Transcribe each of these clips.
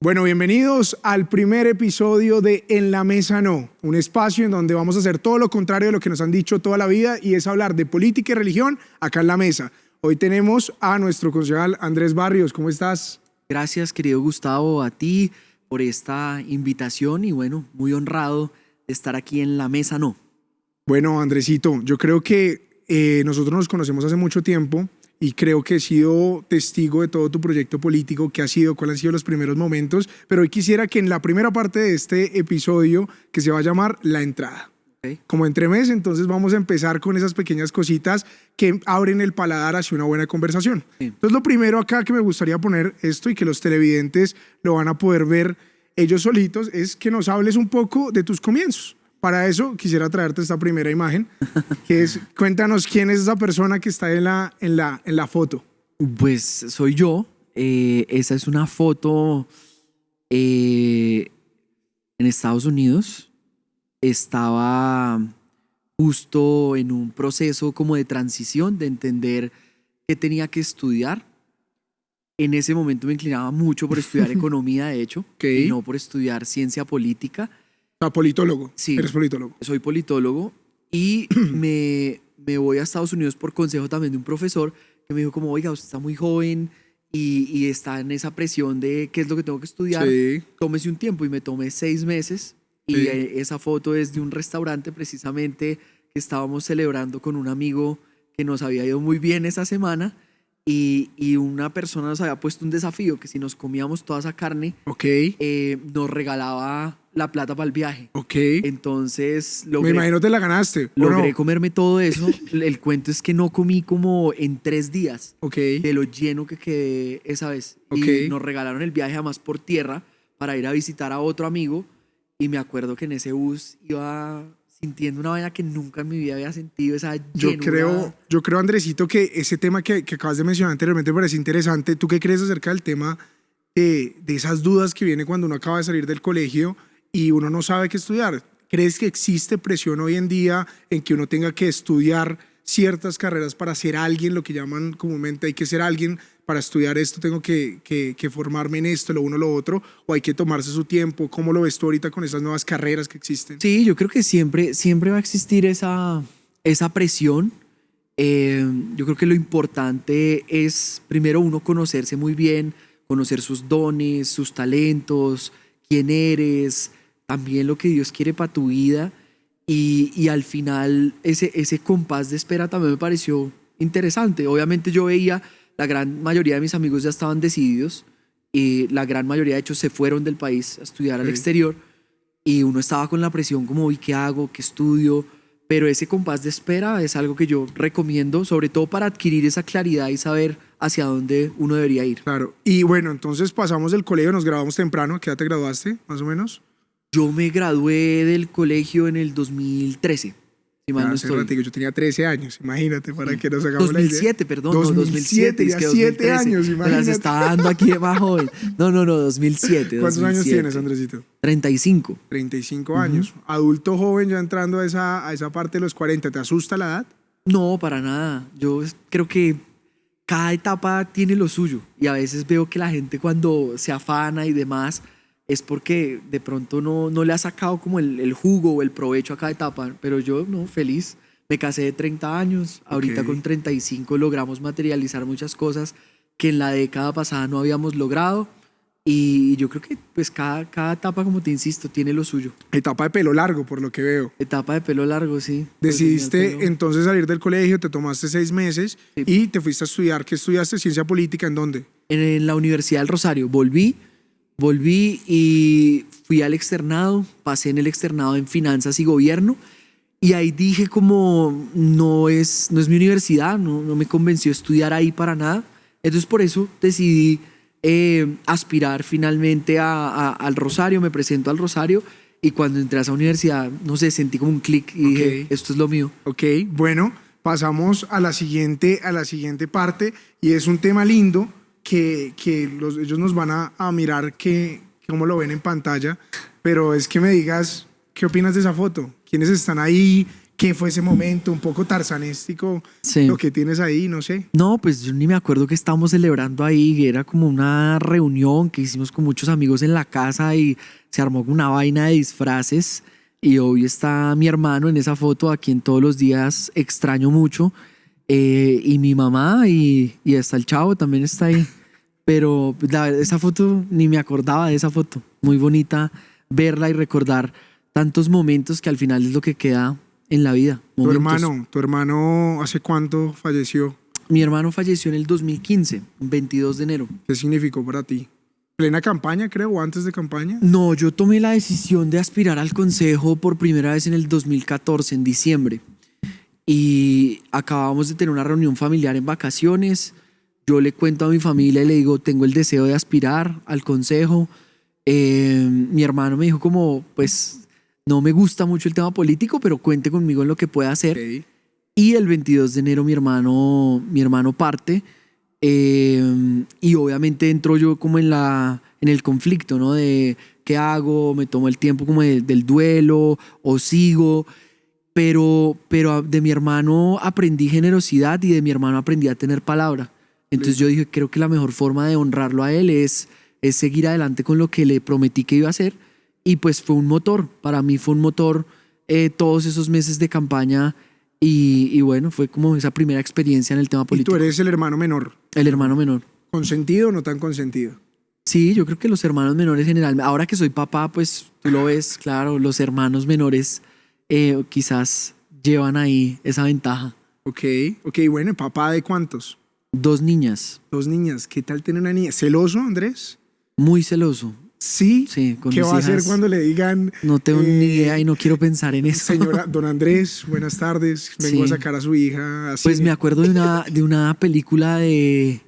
Bueno, bienvenidos al primer episodio de En la Mesa No, un espacio en donde vamos a hacer todo lo contrario de lo que nos han dicho toda la vida y es hablar de política y religión acá en la mesa. Hoy tenemos a nuestro concejal Andrés Barrios. ¿Cómo estás? Gracias, querido Gustavo, a ti por esta invitación y bueno, muy honrado de estar aquí en la Mesa No. Bueno, Andresito, yo creo que nosotros nos conocemos hace mucho tiempo y creo que he sido testigo de todo tu proyecto político, qué ha sido, cuáles han sido los primeros momentos, pero hoy quisiera que en la primera parte de este episodio, que se va a llamar La Entrada, Okay. como entremés, entonces vamos a empezar con esas pequeñas cositas que abren el paladar hacia una buena conversación. Sí. Entonces lo primero acá que me gustaría poner esto y que los televidentes lo van a poder ver ellos solitos, es que nos hables un poco de tus comienzos. Para eso quisiera traerte esta primera imagen, que es, cuéntanos quién es esa persona que está en la foto. Pues soy yo. Esa es una foto en Estados Unidos. Estaba justo en un proceso como de transición, de entender qué tenía que estudiar. En ese momento me inclinaba mucho por estudiar economía, de hecho, Okay. y no por estudiar ciencia política. Ah, politólogo. Sí. Eres politólogo. Soy politólogo y me voy a Estados Unidos por consejo también de un profesor que me dijo como, oiga, usted está muy joven y está en esa presión de qué es lo que tengo que estudiar. Sí. Tómese un tiempo y me tomé 6 meses y Sí. esa foto es de un restaurante precisamente que estábamos celebrando con un amigo que nos había ido muy bien esa semana y una persona nos había puesto un desafío que si nos comíamos toda esa carne Ok. nos regalaba la plata para el viaje. Ok. Entonces Me logré, imagino te la ganaste. ¿O logré no? comerme todo eso. El cuento es que no comí como en 3 días Ok. de lo lleno que quedé esa vez. Ok. Y nos regalaron el viaje además por tierra para ir a visitar a otro amigo. Y me acuerdo que en ese bus iba sintiendo una vaina que nunca en mi vida había sentido, esa llenura. Yo creo, Andresito, que ese tema que acabas de mencionar anteriormente me parece interesante. ¿Tú qué crees acerca del tema de esas dudas que viene cuando uno acaba de salir del colegio y uno no sabe qué estudiar? ¿Crees que existe presión hoy en día en que uno tenga que estudiar ciertas carreras para ser alguien, lo que llaman comúnmente hay que ser alguien para estudiar esto, tengo que formarme en esto, lo uno, lo otro, o hay que tomarse su tiempo? ¿Cómo lo ves tú ahorita con esas nuevas carreras que existen? Sí, yo creo que siempre va a existir esa presión. Yo creo que lo importante es primero uno conocerse muy bien, conocer sus dones, sus talentos, quién eres, también lo que Dios quiere para tu vida y al final ese compás de espera también me pareció interesante. Obviamente yo veía la gran mayoría de mis amigos ya estaban decididos y la gran mayoría de hecho se fueron del país a estudiar al exterior y uno estaba con la presión como, ¿y qué hago? ¿Qué estudio? Pero ese compás de espera es algo que yo recomiendo, sobre todo para adquirir esa claridad y saber hacia dónde uno debería ir. Claro. Y bueno, entonces pasamos del colegio, nos graduamos temprano. ¿Qué edad te graduaste, más o menos? Yo me gradué del colegio en el 2013, si mal no Hace estoy. ratico, yo tenía 13 años, imagínate, para que nos hagamos la idea. 2007, perdón, no, 2007, 2007, es ya que 7 2013, años, me las imagínate. está dando aquí de más joven. No, 2007. ¿Cuántos años 2007. tienes, Andresito? 35. 35 años. Adulto joven ya entrando a esa parte de los 40. ¿Te asusta la edad? No, para nada. Yo creo que cada etapa tiene lo suyo y a veces veo que la gente cuando se afana y demás es porque de pronto no le ha sacado como el jugo o el provecho a cada etapa, pero yo no, feliz. Me casé de 30 años, ahorita Ok. con 35 logramos materializar muchas cosas que en la década pasada no habíamos logrado y yo creo que pues cada etapa, como te insisto, tiene lo suyo. Etapa de pelo largo, por lo que veo. Etapa de pelo largo, sí. Decidiste Pues tenía el pelo- entonces salir del colegio, te tomaste 6 meses Sí. y te fuiste a estudiar. ¿Qué estudiaste? ¿Ciencia política? ¿En dónde? En la Universidad del Rosario. Volví y fui al externado, pasé en el externado en finanzas y gobierno y ahí dije como no es mi universidad, no me convenció estudiar ahí para nada. Entonces por eso decidí aspirar finalmente al Rosario, me presento al Rosario y cuando entré a esa universidad, no sé, sentí como un clic y dije, esto es lo mío. Ok, bueno, pasamos a la siguiente parte y es un tema lindo que ellos nos van a mirar cómo lo ven en pantalla, pero es que me digas, ¿qué opinas de esa foto? ¿Quiénes están ahí? ¿Qué fue ese momento? Un poco tarzanéstico, Sí. lo que tienes ahí, no sé. No, pues yo ni me acuerdo que estábamos celebrando ahí, que era como una reunión que hicimos con muchos amigos en la casa y se armó una vaina de disfraces y hoy está mi hermano en esa foto a quien todos los días extraño mucho y mi mamá y hasta el chavo también está ahí, pero pues, esa foto ni me acordaba de esa foto, muy bonita verla y recordar tantos momentos que al final es lo que queda en la vida. Momentos. Tu hermano, ¿hace cuánto falleció? Mi hermano falleció en el 2015, 22 de enero. ¿Qué significó para ti? ¿Plena campaña, creo, o antes de campaña? No, yo tomé la decisión de aspirar al consejo por primera vez en el 2014, en diciembre. Y acabamos de tener una reunión familiar en vacaciones. Yo le cuento a mi familia y le digo, tengo el deseo de aspirar al consejo. Mi hermano me dijo como, pues no me gusta mucho el tema político, pero cuente conmigo en lo que pueda hacer. Ok. Y el 22 de enero mi hermano parte y obviamente entro yo como en el conflicto, ¿no? De qué hago, me tomo el tiempo como del duelo o sigo, pero de mi hermano aprendí generosidad y de mi hermano aprendí a tener palabra. Entonces yo dije, creo que la mejor forma de honrarlo a él es seguir adelante con lo que le prometí que iba a hacer y pues fue un motor, para mí fue un motor todos esos meses de campaña. Y bueno, fue como esa primera experiencia en el tema Y político. tú eres el hermano menor. El hermano menor. ¿Consentido o no tan consentido? Sí, yo creo que los hermanos menores generalmente, ahora que soy papá, pues tú lo ves, claro, los hermanos menores quizás llevan ahí esa ventaja. Ok, bueno, ¿y papá de cuántos? 2 niñas, 2 niñas. ¿Qué tal tener una niña? ¿Celoso, Andrés? muy celoso. Sí. Sí, con ¿Qué mis va a hacer hijas cuando le digan? no tengo ni idea y no quiero pensar en eso. Señora, don Andrés, buenas tardes. Vengo a Sí. sacar a su hija así. Pues me acuerdo de una película de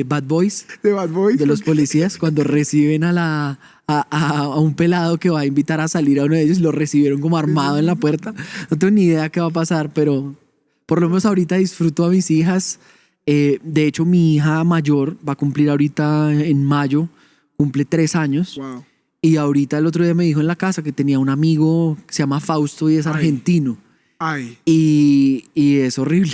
Bad Boys, De Bad Boys. de los policías, cuando reciben a un pelado que va a invitar a salir a uno de ellos, lo recibieron como armado en la puerta. No tengo ni idea qué va a pasar, pero por lo menos ahorita disfruto a mis hijas. De hecho, mi hija mayor va a cumplir ahorita en mayo, cumple 3 años. Wow. Y ahorita el otro día me dijo en la casa que tenía un amigo que se llama Fausto y es Ay. argentino. Ay, Y es horrible.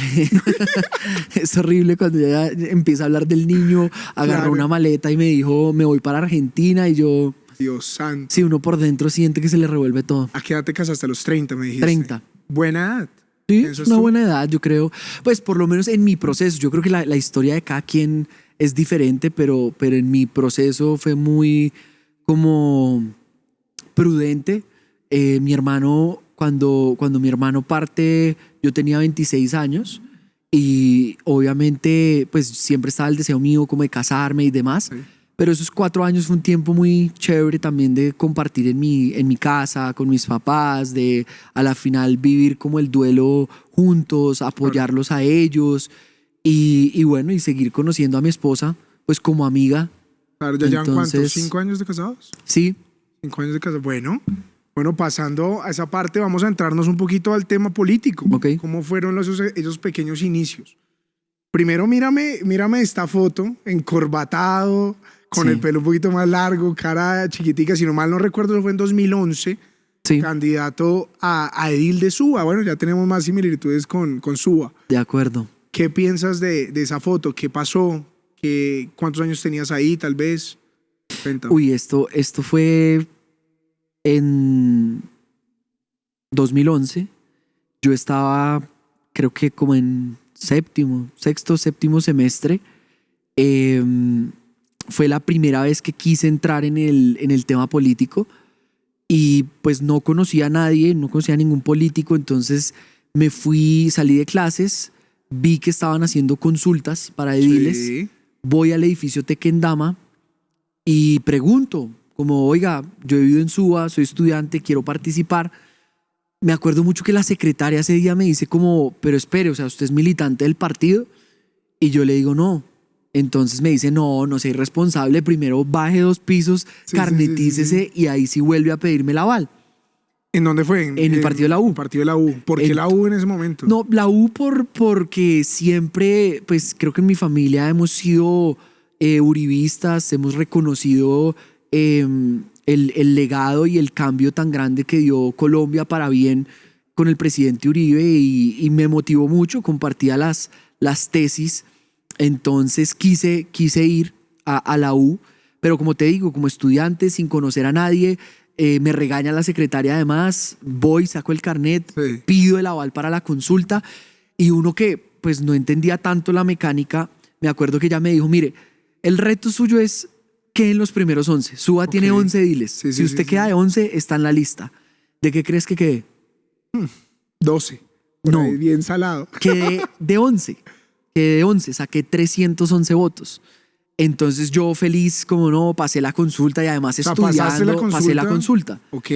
Es horrible cuando ella empieza a hablar del niño, agarró Claro. una maleta y me dijo, me voy para Argentina. Y yo, Dios santo. sí, uno por dentro siente que se le revuelve todo. ¿A qué edad te casaste? A los 30, me dijiste. 30. Buena edad. Sí, es ¿Piensas una tú? buena edad, yo creo. Pues por lo menos en mi proceso, yo creo que la historia de cada quien es diferente, pero en mi proceso fue muy como prudente. Mi hermano, cuando mi hermano parte, yo tenía 26 años y obviamente pues siempre estaba el deseo mío como de casarme y demás. Sí. Pero esos 4 años fue un tiempo muy chévere también de compartir en mi casa, con mis papás, de a la final vivir como el duelo juntos, apoyarlos a ellos y bueno, y seguir conociendo a mi esposa pues como amiga. Claro, ¿ya llevan cuántos? Entonces- 5 años de casados? Sí, 5 años de casados. Bueno, pasando a esa parte, vamos a entrarnos un poquito al tema político. Ok. ¿Cómo fueron esos pequeños inicios? Primero, mírame esta foto, encorbatado, con Sí. el pelo un poquito más largo, cara chiquitica, si no mal no recuerdo, fue en 2011, sí, candidato a edil de Suba. Bueno, ya tenemos más similitudes con Suba. de acuerdo. ¿Qué piensas de esa foto? ¿Qué pasó? ¿Cuántos años tenías ahí, tal vez? Cuéntame. Uy, esto fue en 2011. Yo estaba, creo que como en sexto, séptimo semestre. Fue la primera vez que quise entrar en el tema político y pues no conocía a nadie, no conocía a ningún político, entonces salí de clases, vi que estaban haciendo consultas para ediles, Sí. voy al edificio Tequendama y pregunto, como, oiga, yo he vivido en Suba, soy estudiante, quiero participar. Me acuerdo mucho que la secretaria ese día me dice como, pero espere, o sea, ¿usted es militante del partido? Y yo le digo, no. Entonces me dice, no sea irresponsable, primero baje 2 pisos, Sí, carnetícese sí. y ahí sí vuelve a pedirme el aval. ¿En dónde fue? En el partido de la U. El partido de la U. ¿Por qué En- la U en ese momento? No, la U porque siempre, pues creo que en mi familia hemos sido uribistas, hemos reconocido el legado y el cambio tan grande que dio Colombia para bien con el presidente Uribe y me motivó mucho, compartía las tesis, entonces quise ir a la U, pero como te digo, como estudiante, sin conocer a nadie, me regaña la secretaria además, voy, saco el carnet, Sí. pido el aval para la consulta y uno que pues no entendía tanto la mecánica, me acuerdo que ella me dijo, mire, el reto suyo es que en los primeros 11, Suba tiene Ok. 11 diles, Sí, si sí, usted sí, queda sí. de 11 está en la lista. ¿De qué crees que quedé? 12. Por No. ahí, bien salado. Quedé de 11, saqué 311 votos. Entonces yo feliz, como no, pasé la consulta y además O sea, pasaste la estudiando, pasé la consulta. Ok.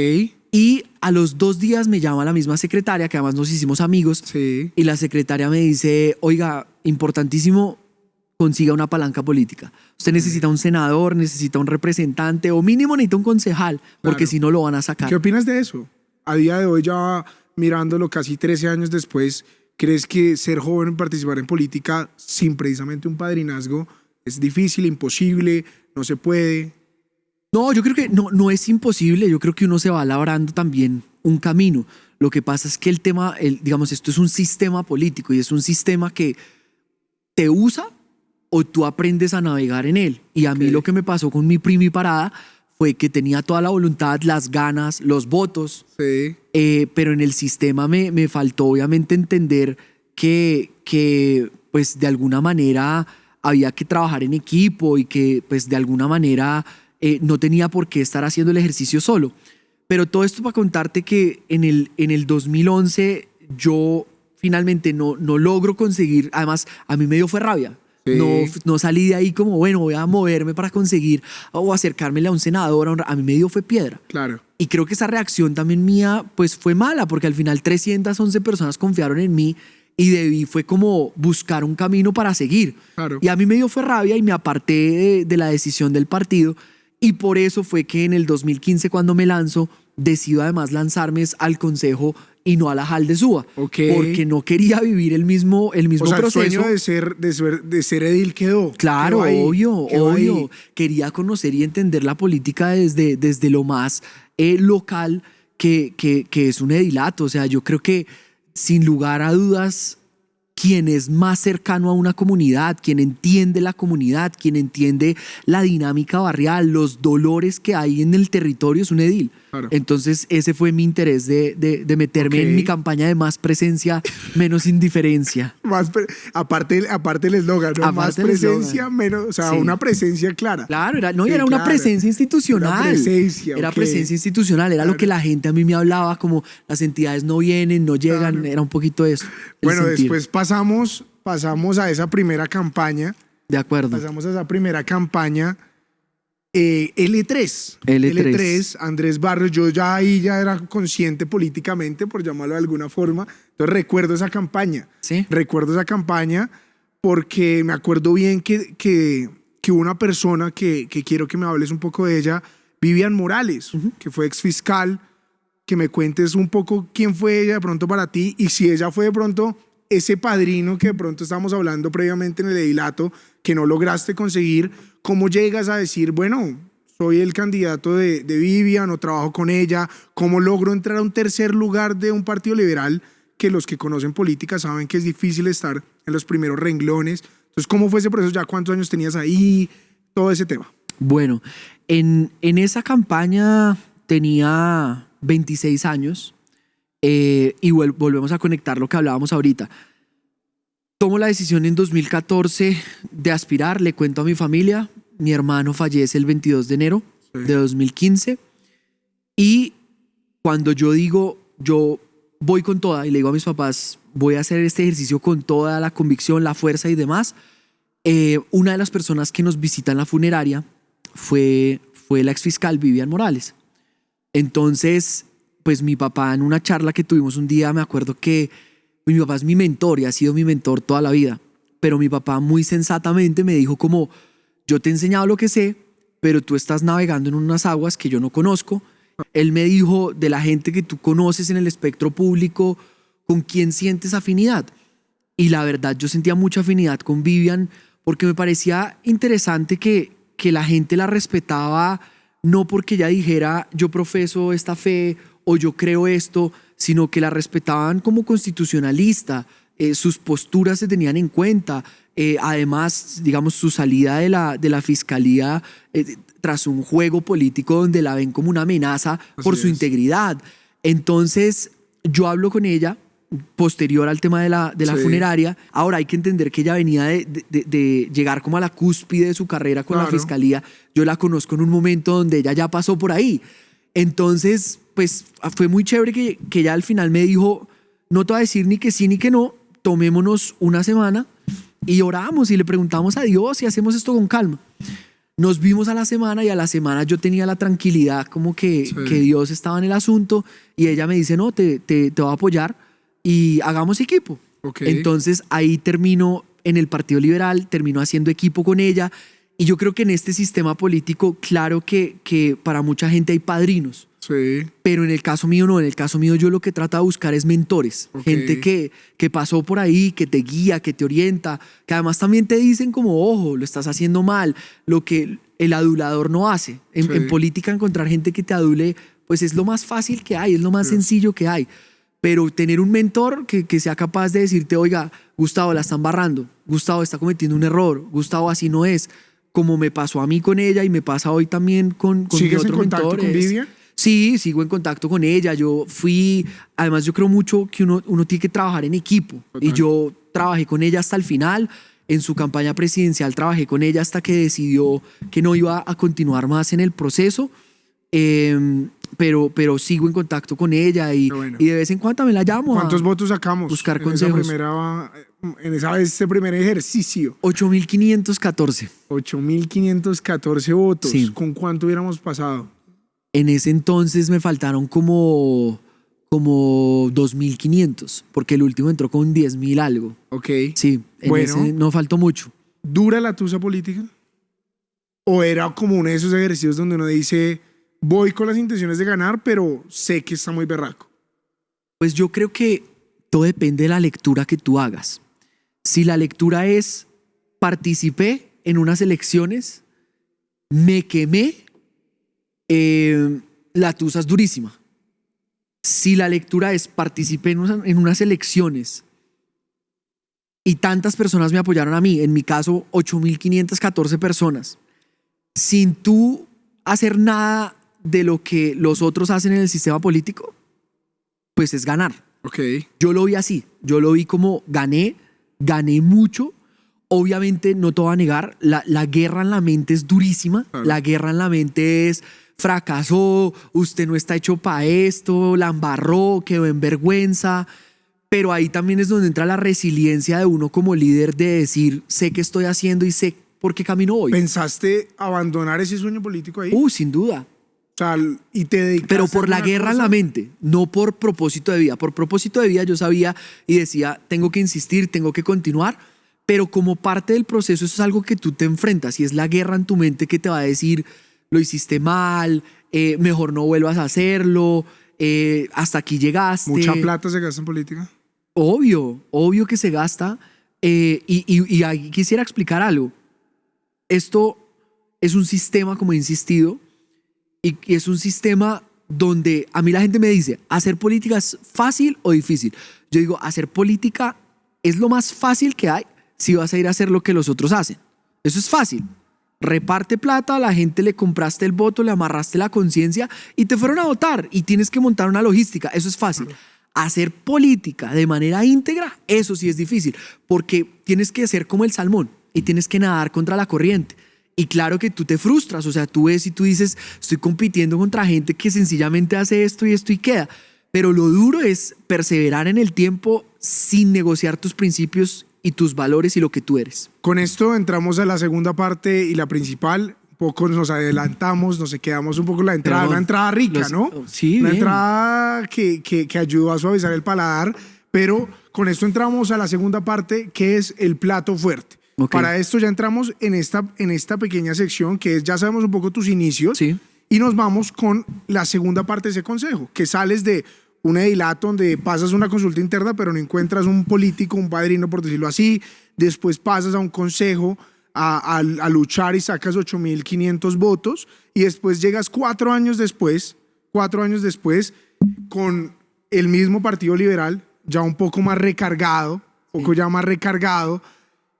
Y a los 2 días me llama la misma secretaria, que además nos hicimos amigos, Sí. y la secretaria me dice, oiga, importantísimo, consiga una palanca política. Usted necesita un senador, necesita un representante, o mínimo necesita un concejal, porque Claro. si no lo van a sacar. ¿Qué opinas de eso? A día de hoy, ya mirándolo casi 13 años después, ¿crees que ser joven y participar en política sin precisamente un padrinazgo es difícil, imposible, no se puede? No, yo creo que no es imposible, yo creo que uno se va labrando también un camino. Lo que pasa es que digamos, esto es un sistema político y es un sistema que te usa o tú aprendes a navegar en él. Y a mí Ok. lo que me pasó con mi primiparada fue que tenía toda la voluntad, las ganas, los votos, Sí. pero en el sistema me faltó obviamente entender que pues de alguna manera había que trabajar en equipo y que pues de alguna manera no tenía por qué estar haciendo el ejercicio solo. Pero todo esto para contarte que en el 2011 yo finalmente no logro conseguir, además a mí me dio fue rabia. Sí. No salí de ahí como, bueno, voy a moverme para conseguir o acercármele a un senador. A mí me dio fue piedra. Claro. Y creo que esa reacción también mía pues fue mala, porque al final 311 personas confiaron en mí y fue como buscar un camino para seguir. Claro. Y a mí me dio fue rabia y me aparté de la decisión del partido. Y por eso fue que en el 2015, cuando me lanzo, decido además lanzarme al consejo y no a la JAL de Suba. Ok. Porque no quería vivir el mismo O sea, el proceso. sueño de ser edil quedó. Claro, Quedó ahí, obvio, quedó obvio. ahí. Quería conocer y entender la política desde lo más local que es un edilato. O sea, yo creo que sin lugar a dudas, quien es más cercano a una comunidad, quien entiende la comunidad, quien entiende la dinámica barrial, los dolores que hay en el territorio, es un edil. Claro. Entonces ese fue mi interés de meterme Ok. en mi campaña de más presencia, menos indiferencia. Aparte el eslogan, ¿no? Más Aparte el presencia, eslogan. menos, o sea, Sí. una presencia clara. Claro, era Sí, una claro. presencia institucional. Una presencia, Era ok. presencia institucional, era lo Claro. que la gente a mí me hablaba, como las entidades no vienen, no llegan, Claro. era un poquito eso. el Bueno, sentir. después pasamos a esa primera campaña. De acuerdo. Pasamos a esa primera campaña. L3. L3. Andrés Barrios. Yo ya ahí ya era consciente políticamente, por llamarlo de alguna forma. Entonces recuerdo esa campaña. Sí. Recuerdo esa campaña porque me acuerdo bien que hubo una persona que quiero que me hables un poco de ella, Vivian Morales, que fue exfiscal, que me cuentes un poco quién fue ella de pronto para ti y si ella fue de pronto ese padrino que de pronto estábamos hablando previamente en el edilato que no lograste conseguir, ¿cómo llegas a decir, bueno, soy el candidato de Vivian o trabajo con ella? ¿Cómo logro entrar a un tercer lugar de un partido liberal que los que conocen política saben que es difícil estar en los primeros renglones? Entonces, ¿cómo fue ese proceso? ¿Ya cuántos años tenías ahí? Todo ese tema. Bueno, en esa campaña tenía 26 años y volvemos a conectar lo que hablábamos ahorita. Tomo la decisión en 2014 de aspirar, le cuento a mi familia, mi hermano fallece el 22 de enero de 2015 y cuando yo digo, yo voy con toda y le digo a mis papás, voy a hacer este ejercicio con toda la convicción, la fuerza y demás, una de las personas que nos visita en la funeraria fue la exfiscal Vivian Morales. Entonces, pues mi papá en una charla que tuvimos un día, me acuerdo que mi papá es mi mentor y ha sido mi mentor toda la vida, pero mi papá muy sensatamente me dijo como, yo te he enseñado lo que sé, pero tú estás navegando en unas aguas que yo no conozco. Él me dijo, de la gente que tú conoces en el espectro público, ¿con quién sientes afinidad? Y la verdad, yo sentía mucha afinidad con Vivian porque me parecía interesante que la gente la respetaba no porque ella dijera yo profeso esta fe o yo creo esto, sino que la respetaban como constitucionalista, sus posturas se tenían en cuenta, además, digamos, su salida de la fiscalía tras un juego político donde la ven como una amenaza por su integridad. Entonces, yo hablo con ella posterior al tema de la funeraria. Ahora hay que entender que ella venía de llegar como a la cúspide de su carrera con la fiscalía. Yo la conozco en un momento donde ella ya pasó por ahí. Entonces, pues fue muy chévere que ella al final me dijo, no te voy a decir ni que sí ni que no, tomémonos una semana y oramos y le preguntamos a Dios y hacemos esto con calma. Nos vimos a la semana y a la semana yo tenía la tranquilidad como que Dios estaba en el asunto y ella me dice, no, te voy a apoyar y hagamos equipo. Entonces ahí termino en el Partido Liberal, termino haciendo equipo con ella y yo creo que en este sistema político, claro que para mucha gente hay padrinos. Sí. Pero en el caso mío no, en el caso mío yo lo que trato de buscar es mentores, gente que pasó por ahí, que te guía, que te orienta, que además también te dicen como, ojo, lo estás haciendo mal, lo que el adulador no hace. En política encontrar gente que te adule, pues es lo más fácil que hay, es lo más sencillo que hay. Pero tener un mentor que sea capaz de decirte, oiga, Gustavo, la están barrando, Gustavo está cometiendo un error, Gustavo así no es, como me pasó a mí con ella y me pasa hoy también con mi otro mentor. ¿Sigues en contacto con Vivian? Sí, sigo en contacto con ella. Además yo creo mucho que uno tiene que trabajar en equipo. Total. Y yo trabajé con ella hasta el final. En su campaña presidencial trabajé con ella hasta que decidió que no iba a continuar más en el proceso. Pero sigo en contacto con ella y de vez en cuando me la llamo. ¿Cuántos votos sacamos? Buscar consejos. En ese primer ejercicio. 8.514. 8.514 votos. Sí. ¿Con cuánto hubiéramos pasado? En ese entonces me faltaron como 2.500, porque el último entró con 10.000 algo. Ok. Sí, ese no faltó mucho. ¿Dura la tusa política? ¿O era como uno de esos ejercicios donde uno dice, voy con las intenciones de ganar, pero sé que está muy berraco? Pues yo creo que todo depende de la lectura que tú hagas. Si la lectura es, participé en unas elecciones, me quemé, la tusa es durísima. Si la lectura es, participé en unas elecciones y tantas personas me apoyaron a mí, en mi caso 8.514 personas, sin tú hacer nada de lo que los otros hacen en el sistema político, pues es ganar. Yo lo vi así, yo lo vi como gané mucho. Obviamente no te voy a negar, la guerra en la mente es durísima. Claro. La guerra en la mente es, fracasó, usted no está hecho para esto, la embarró, quedó en vergüenza. Pero ahí también es donde entra la resiliencia de uno como líder de decir, sé qué estoy haciendo y sé por qué camino voy. ¿Pensaste abandonar ese sueño político ahí? Sin duda. O sea, y te dedicaste. Pero por la guerra en la mente, no por propósito de vida. Por propósito de vida yo sabía y decía, tengo que insistir, tengo que continuar. Pero como parte del proceso eso es algo que tú te enfrentas y es la guerra en tu mente que te va a decir, lo hiciste mal, mejor no vuelvas a hacerlo, hasta aquí llegaste. ¿Mucha plata se gasta en política? Obvio que se gasta. Y ahí quisiera explicar algo. Esto es un sistema, como he insistido, y es un sistema donde a mí la gente me dice, ¿hacer política es fácil o difícil? Yo digo, hacer política es lo más fácil que hay si vas a ir a hacer lo que los otros hacen. Eso es fácil. Reparte plata, a la gente le compraste el voto, le amarraste la conciencia y te fueron a votar y tienes que montar una logística. Eso es fácil. Hacer política de manera íntegra, eso sí es difícil, porque tienes que ser como el salmón y tienes que nadar contra la corriente. Y claro que tú te frustras, o sea, tú ves y tú dices, estoy compitiendo contra gente que sencillamente hace esto y queda. Pero lo duro es perseverar en el tiempo sin negociar tus principios y tus valores y lo que tú eres. Con esto entramos a la segunda parte y la principal. Un poco nos adelantamos, nos quedamos un poco en la entrada. Perdón, una entrada rica, ¿no? Sí, una bien. Entrada que ayudó a suavizar el paladar. Pero con esto entramos a la segunda parte, que es el plato fuerte. Para esto ya entramos en esta pequeña sección, que es, ya sabemos un poco tus inicios. Sí. Y nos vamos con la segunda parte de ese consejo, que sales de un edilato donde pasas una consulta interna, pero no encuentras un político, un padrino, por decirlo así. Después pasas a un consejo a luchar y sacas 8.500 votos. Y después llegas 4 años después, con el mismo Partido Liberal, ya un poco más recargado,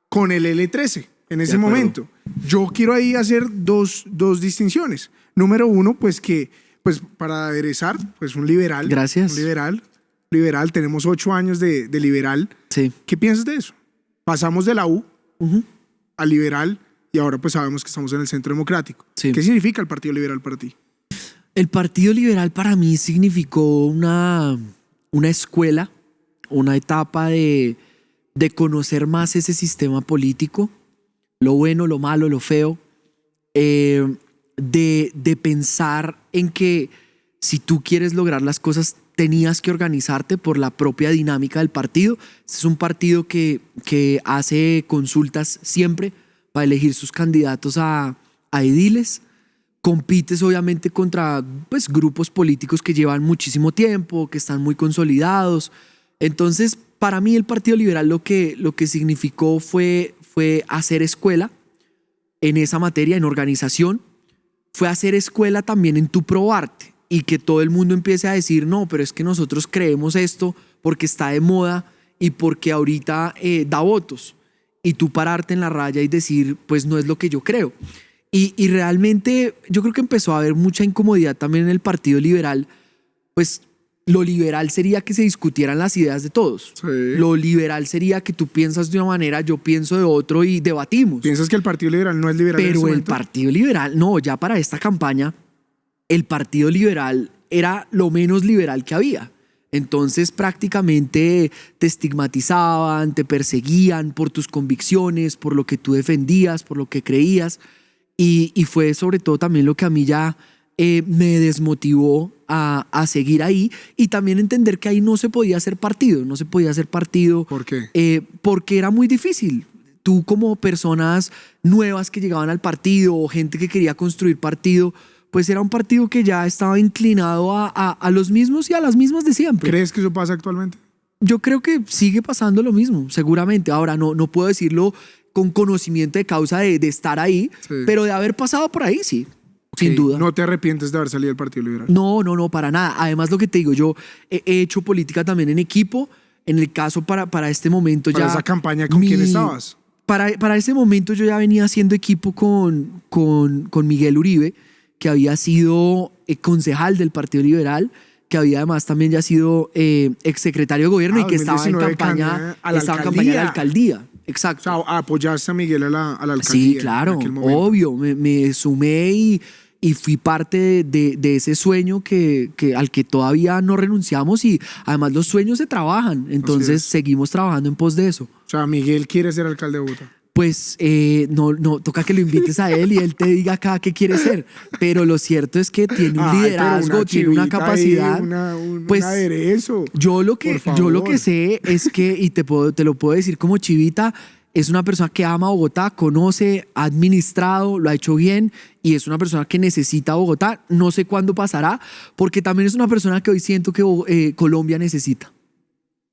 con el L13 en ese momento. Yo quiero ahí hacer dos distinciones. Número uno, pues que, pues para aderezar, pues un liberal. Gracias. Un liberal, tenemos 8 años de liberal. Sí. ¿Qué piensas de eso? Pasamos de la U a liberal y ahora pues sabemos que estamos en el centro democrático. Sí. ¿Qué significa el Partido Liberal para ti? El Partido Liberal para mí significó una escuela, una etapa de conocer más ese sistema político, lo bueno, lo malo, lo feo, de pensar en que si tú quieres lograr las cosas tenías que organizarte por la propia dinámica del partido. Este es un partido que hace consultas siempre para elegir sus candidatos a ediles. Compites obviamente contra pues, grupos políticos que llevan muchísimo tiempo, que están muy consolidados. Entonces, para mí el Partido Liberal lo que significó fue hacer escuela en esa materia, en organización. Fue hacer escuela también en tu probarte y que todo el mundo empiece a decir, no, pero es que nosotros creemos esto porque está de moda y porque ahorita da votos. Y tú pararte en la raya y decir, pues no es lo que yo creo. Y realmente yo creo que empezó a haber mucha incomodidad también en el Partido Liberal. Pues lo liberal sería que se discutieran las ideas de todos. Sí. Lo liberal sería que tú piensas de una manera, yo pienso de otro y debatimos. ¿Piensas que el Partido Liberal no es liberal en Pero este el momento? Partido Liberal, no, ya para esta campaña, el Partido Liberal era lo menos liberal que había. Entonces prácticamente te estigmatizaban, te perseguían por tus convicciones, por lo que tú defendías, por lo que creías. Y fue sobre todo también lo que a mí ya me desmotivó a seguir ahí y también entender que ahí no se podía hacer partido. No se podía hacer partido. ¿Por qué? Porque era muy difícil. Tú como personas nuevas que llegaban al partido o gente que quería construir partido, pues era un partido que ya estaba inclinado a los mismos y a las mismas de siempre. ¿Crees que eso pasa actualmente? Yo creo que sigue pasando lo mismo, seguramente. Ahora no puedo decirlo con conocimiento de causa de estar ahí, Sí. pero de haber pasado por ahí, sí, sin duda. ¿No te arrepientes de haber salido del Partido Liberal? No, para nada. Además, lo que te digo, yo he hecho política también en equipo. En el caso para este momento ¿Para ya... esa campaña con quién estabas? Para ese momento yo ya venía haciendo equipo con Miguel Uribe, que había sido concejal del Partido Liberal, que había además también ya sido exsecretario de gobierno y que estaba en 2019 campaña, a la estaba en campaña de la alcaldía. Exacto. O sea, apoyaste a Miguel a la alcaldía. Sí, claro, en aquel momento. obvio. Me sumé y fui parte de ese sueño al que todavía no renunciamos y además los sueños se trabajan. Entonces seguimos trabajando en pos de eso. O sea, Miguel quiere ser alcalde de Bogotá. Pues no, toca que lo invites a él y él te diga acá qué quiere ser. Pero lo cierto es que tiene un liderazgo, tiene una capacidad. Pues aderezo. Yo lo que sé es que, y te lo puedo decir como chivita, es una persona que ama Bogotá, conoce, ha administrado, lo ha hecho bien y es una persona que necesita Bogotá. No sé cuándo pasará, porque también es una persona que hoy siento que Colombia necesita.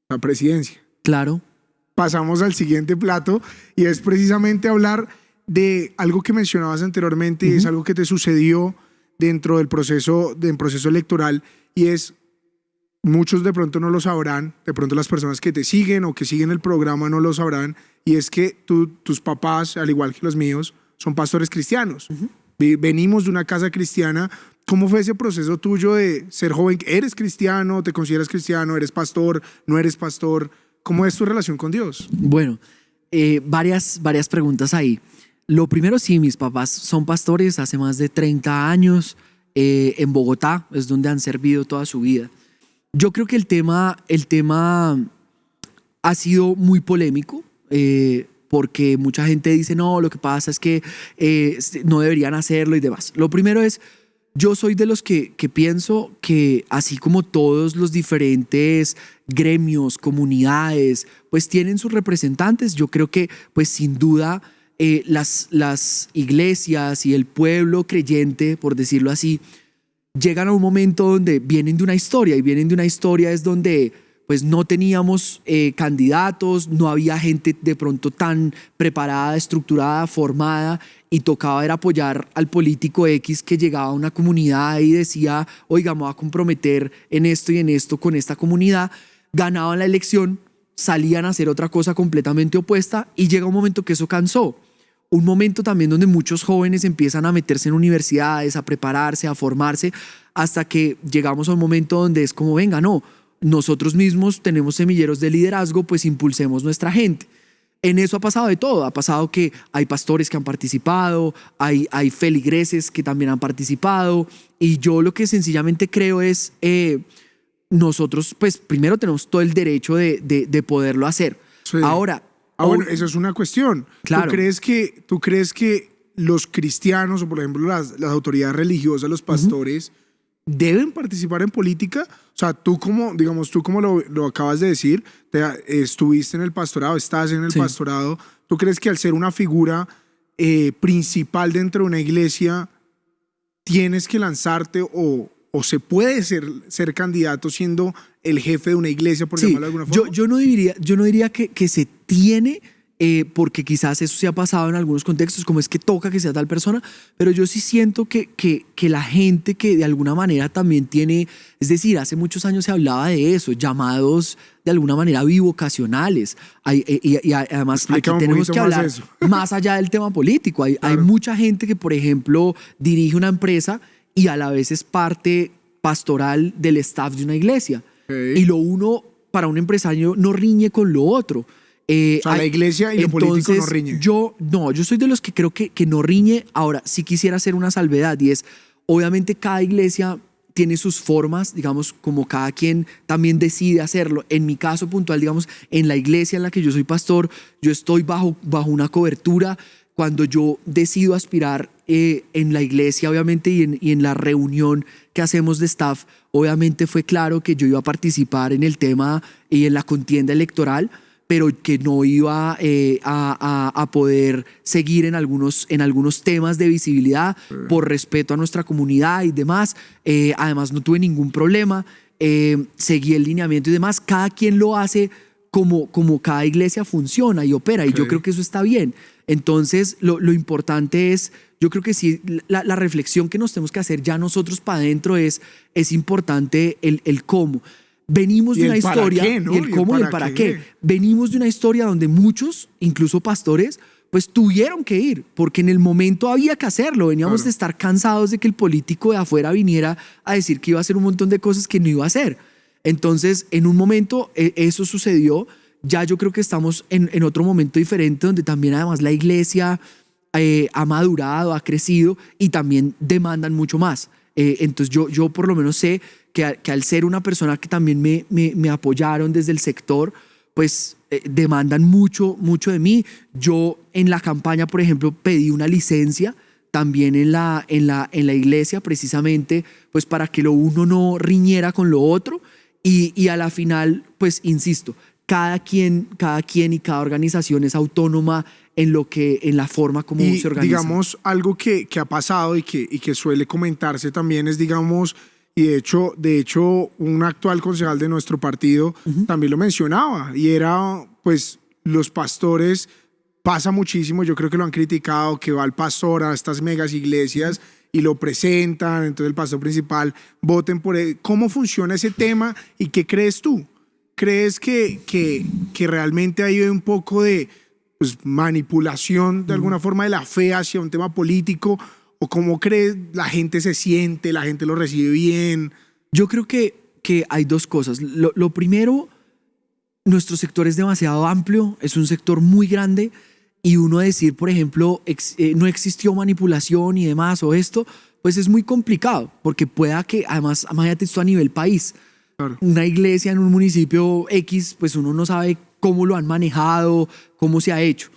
La presidencia. Claro. Pasamos al siguiente plato y es precisamente hablar de algo que mencionabas anteriormente y es algo que te sucedió dentro del proceso electoral y es, muchos de pronto no lo sabrán, de pronto las personas que te siguen o que siguen el programa no lo sabrán, y es que tus papás, al igual que los míos, son pastores cristianos. Venimos de una casa cristiana. ¿Cómo fue ese proceso tuyo de ser joven? ¿Eres cristiano? ¿Te consideras cristiano? ¿Eres pastor? ¿No eres pastor? ¿Cómo es tu relación con Dios? Bueno, varias preguntas ahí. Lo primero, sí, mis papás son pastores hace más de 30 años en Bogotá, es donde han servido toda su vida. Yo creo que el tema ha sido muy polémico porque mucha gente dice, no, lo que pasa es que no deberían hacerlo y demás. Lo primero es, yo soy de los que pienso que así como todos los diferentes gremios, comunidades, pues tienen sus representantes, yo creo que pues sin duda las iglesias y el pueblo creyente, por decirlo así, llegan a un momento donde vienen de una historia y vienen de una historia es donde pues no teníamos candidatos, no había gente de pronto tan preparada, estructurada, formada, y tocaba era apoyar al político X que llegaba a una comunidad y decía, oiga, me voy a comprometer en esto y en esto con esta comunidad. Ganaban la elección, salían a hacer otra cosa completamente opuesta y llega un momento que eso cansó. Un momento también donde muchos jóvenes empiezan a meterse en universidades, a prepararse, a formarse, hasta que llegamos a un momento donde es como, venga, no, nosotros mismos tenemos semilleros de liderazgo, pues impulsemos nuestra gente. En eso ha pasado de todo. Ha pasado que hay pastores que han participado, hay feligreses que también han participado, y yo lo que sencillamente creo es, nosotros pues primero tenemos todo el derecho de poderlo hacer. Sí. Ahora, Bueno, eso es una cuestión. Claro. ¿Tú crees que los cristianos o por ejemplo las autoridades religiosas, los pastores, deben participar en política? O sea, tú como lo acabas de decir, estuviste en el pastorado, estás en el Sí. pastorado, ¿tú crees que al ser una figura principal dentro de una iglesia, tienes que lanzarte o se puede ser candidato siendo el jefe de una iglesia, por sí, llamarlo de alguna forma? yo no diría que se tiene, porque quizás eso se ha pasado en algunos contextos, como es que toca que sea tal persona, pero yo sí siento que la gente que de alguna manera también tiene, es decir, hace muchos años se hablaba de eso, llamados de alguna manera bivocacionales. Y además Explícame aquí un tenemos poquito que más hablar eso. más allá del tema político. Hay Claro. mucha gente que, por ejemplo, dirige una empresa y a la vez es parte pastoral del staff de una iglesia. Ok. Y lo uno, para un empresario, no riñe con lo otro. O sea, la iglesia y lo político no entonces, riñen. yo soy de los que creo que no riñe. Ahora, sí quisiera hacer una salvedad, y es, obviamente cada iglesia tiene sus formas, digamos, como cada quien también decide hacerlo. En mi caso puntual, digamos, en la iglesia en la que yo soy pastor, yo estoy bajo una cobertura. Cuando yo decido aspirar en la iglesia, obviamente, y en la reunión que hacemos de staff, obviamente fue claro que yo iba a participar en el tema y en la contienda electoral, pero que no iba a poder seguir en algunos temas de visibilidad por respeto a nuestra comunidad y demás. Además, no tuve ningún problema, seguí el lineamiento y demás. Cada quien lo hace como cada iglesia funciona y opera, y yo Ok. creo que eso está bien. Entonces, lo importante es, yo creo que sí, la reflexión que nos tenemos que hacer ya nosotros para adentro es importante el cómo. Venimos Y de una el para historia, qué, ¿no? y el cómo y el para qué. qué. Venimos de una historia donde muchos, incluso pastores, pues tuvieron que ir, porque en el momento había que hacerlo. Veníamos Claro. de estar cansados de que el político de afuera viniera a decir que iba a hacer un montón de cosas que no iba a hacer. Entonces, en un momento eso sucedió. Ya yo creo que estamos en otro momento diferente, donde también además la iglesia ha madurado, ha crecido, y también demandan mucho más. Entonces yo por lo menos sé que al ser una persona que también me apoyaron desde el sector, pues demandan mucho de mí. Yo en la campaña, por ejemplo, pedí una licencia también en la iglesia, precisamente pues para que lo uno no riñera con lo otro, y a la final, pues insisto, cada quien y cada organización es autónoma en la forma como Y se organiza. digamos, algo que ha pasado y que suele comentarse también es, digamos, y de hecho un actual concejal de nuestro partido también lo mencionaba, y era, pues, los pastores, pasa muchísimo, yo creo que lo han criticado, que va el pastor a estas megas iglesias y lo presentan, entonces el pastor principal, voten por él. ¿Cómo funciona ese tema y qué crees tú? ¿Crees que realmente hay un poco de pues, manipulación de alguna forma de la fe hacia un tema político? ¿O cómo crees la gente se siente, la gente lo recibe bien? Yo creo que hay dos cosas. Lo primero, nuestro sector es demasiado amplio, es un sector muy grande, y uno decir, por ejemplo, no existió manipulación y demás o esto, pues es muy complicado, porque pueda que, además, imagínate esto a nivel país. Claro. Una iglesia en un municipio X, pues uno no sabe cómo lo han manejado, cómo se ha hecho.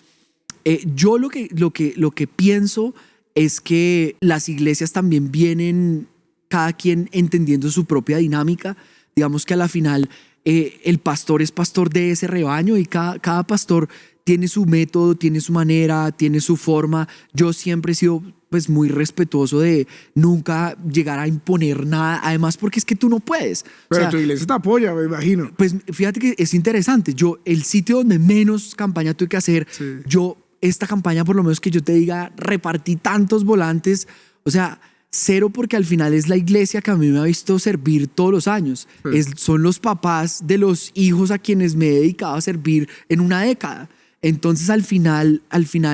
Yo lo que pienso es que las iglesias también vienen cada quien entendiendo su propia dinámica. Digamos que a la final el pastor es pastor de ese rebaño y cada pastor tiene su método, tiene su manera, tiene su forma. Yo siempre he sido pues muy respetuoso de nunca llegar a imponer nada, además porque es que tú no puedes. Pero O sea, tu iglesia te apoya, me imagino. pues fíjate que es interesante. Yo, el sitio donde menos campaña tuve que hacer, Sí. yo, esta campaña, por lo menos que yo te diga, repartí tantos volantes, o sea, cero, porque al final es la iglesia que a mí me ha visto servir todos los años. Sí. Son los papás de los hijos a quienes me he dedicado a servir en una década. Entonces al final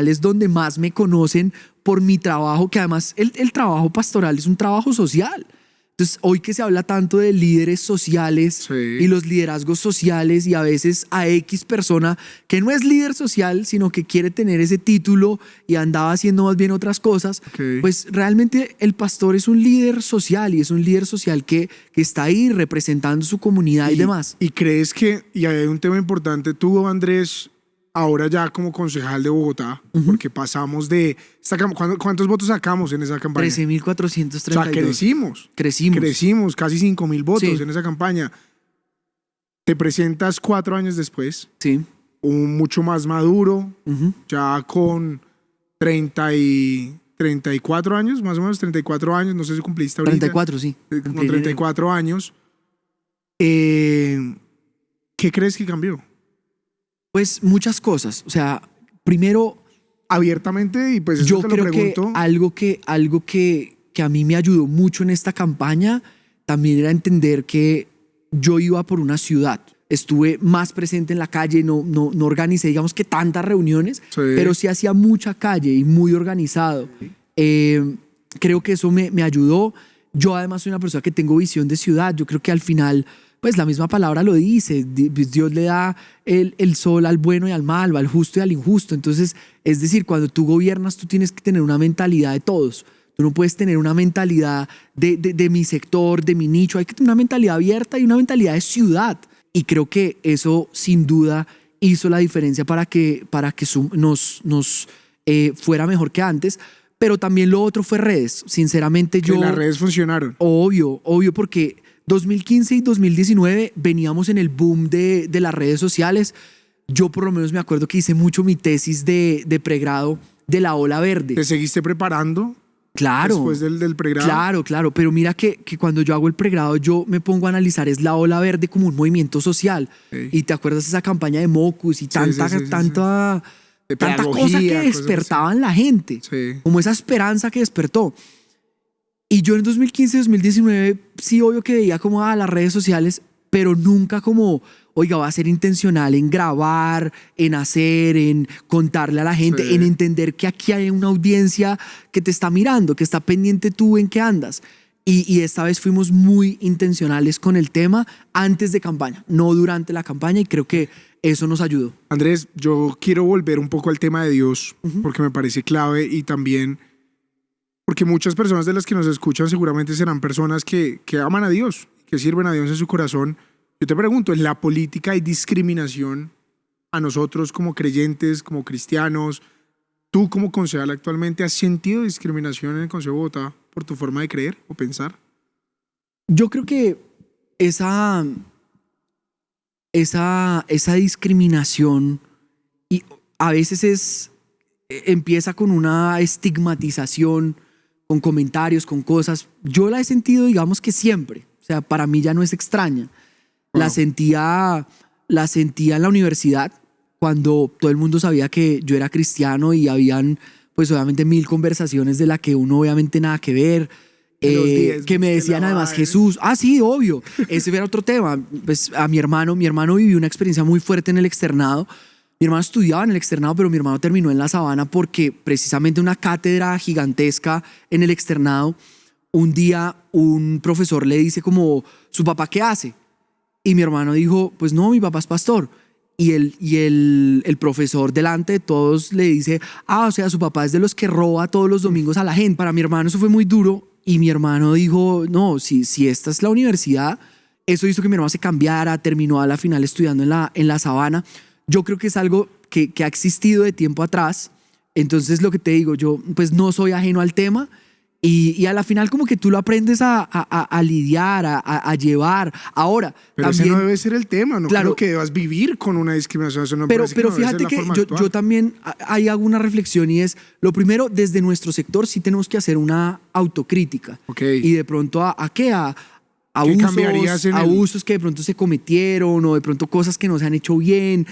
es donde más me conocen por mi trabajo, que además el trabajo pastoral es un trabajo social. Entonces, hoy que se habla tanto de líderes sociales Sí. y los liderazgos sociales, y a veces a X persona que no es líder social, sino que quiere tener ese título y andaba haciendo más bien otras cosas, Ok. pues realmente el pastor es un líder social, y es un líder social que está ahí representando su comunidad y demás. ¿Y crees que, y hay un tema importante, tú, Andrés, ahora ya como concejal de Bogotá, porque pasamos de... ¿Cuántos votos sacamos en esa campaña? 13.432. O sea, crecimos. Crecimos. Crecimos, casi 5.000 votos Sí. en esa campaña. Te presentas 4 años después, Sí. mucho más maduro, Ujú. ya con 34 años, más o menos 34 años, no sé si cumpliste ahorita. 34, sí. Con Cumplí en 34 años. ¿Qué crees que cambió? Pues muchas cosas. O sea, primero, Abiertamente, y pues eso yo te lo creo que pregunto. algo que a mí me ayudó mucho en esta campaña también era entender que yo iba por una ciudad. Estuve más presente en la calle, no organicé, digamos que tantas reuniones, Sí. pero sí hacía mucha calle y muy organizado. Creo que eso me ayudó. Yo además soy una persona que tengo visión de ciudad. Yo creo que al final, pues la misma palabra lo dice, Dios le da el sol al bueno y al malo, al justo y al injusto. Entonces, es decir, cuando tú gobiernas, tú tienes que tener una mentalidad de todos. Tú no puedes tener una mentalidad de mi sector, de mi nicho. Hay que tener una mentalidad abierta y una mentalidad de ciudad. Y creo que eso, sin duda, hizo la diferencia para que nos fuera mejor que antes. Pero también lo otro fue redes. Sinceramente, Que yo... las redes funcionaron. Obvio, porque 2015 y 2019 veníamos en el boom de las redes sociales. Yo por lo menos me acuerdo que hice mucho mi tesis de pregrado de la ola verde. ¿Te seguiste preparando Claro. después del pregrado? Claro, pero mira que cuando yo hago el pregrado yo me pongo a analizar es la ola verde como un movimiento social. Sí. Y te acuerdas de esa campaña de Mocus y tanta sí. tanta De cosa pedagogía, que cosas así. despertaba en la gente. Sí. Como esa esperanza que despertó. Y yo en 2015, 2019, sí, obvio que veía como las redes sociales, pero nunca como, oiga, va a ser intencional en grabar, en hacer, en contarle a la gente, Sí. en entender que aquí hay una audiencia que te está mirando, que está pendiente tú en qué andas. Y esta vez fuimos muy intencionales con el tema antes de campaña, no durante la campaña, y creo que eso nos ayudó. Andrés, yo quiero volver un poco al tema de Dios, porque me parece clave, y también porque muchas personas de las que nos escuchan seguramente serán personas que aman a Dios, que sirven a Dios en su corazón. Yo te pregunto, ¿en la política hay discriminación a nosotros como creyentes, como cristianos? ¿Tú como concejal actualmente has sentido discriminación en el Consejo de Bogotá por tu forma de creer o pensar? Yo creo que esa discriminación y a veces empieza con una estigmatización, con comentarios, con cosas. Yo la he sentido, digamos que siempre. O sea, para mí ya no es extraña. La sentía en la universidad, cuando todo el mundo sabía que yo era cristiano y habían, pues obviamente, 1000 conversaciones de las que uno obviamente nada que ver. Que me decían además Jesús. Ah, sí, obvio. Ese era otro tema. Pues mi hermano vivió una experiencia muy fuerte en el externado. Mi hermano estudiaba en el externado, pero mi hermano terminó en la Sabana porque precisamente una cátedra gigantesca en el externado, un día un profesor le dice como, ¿su papá qué hace? Y mi hermano dijo, pues no, mi papá es pastor. Y el profesor delante de todos le dice, o sea, su papá es de los que roba todos los domingos a la gente. Para mi hermano eso fue muy duro y mi hermano dijo, no, si esta es la universidad, eso hizo que mi hermano se cambiara, terminó a la final estudiando en la Sabana. Yo creo que es algo que ha existido de tiempo atrás. Entonces lo que te digo, yo pues no soy ajeno al tema Y a la final como que tú lo aprendes a lidiar, a llevar. Ahora, Pero también, ese no debe ser el tema, no claro, creo que debas vivir con una discriminación. Eso no me pero parece que no debe ser fíjate la que forma de actuar. yo también ahí hago una reflexión y es, lo primero, desde nuestro sector sí tenemos que hacer una autocrítica. Ok. Y de pronto, ¿a qué? A ¿Qué cambiarías en el- abusos que de pronto se cometieron o de pronto cosas que no se han hecho bien.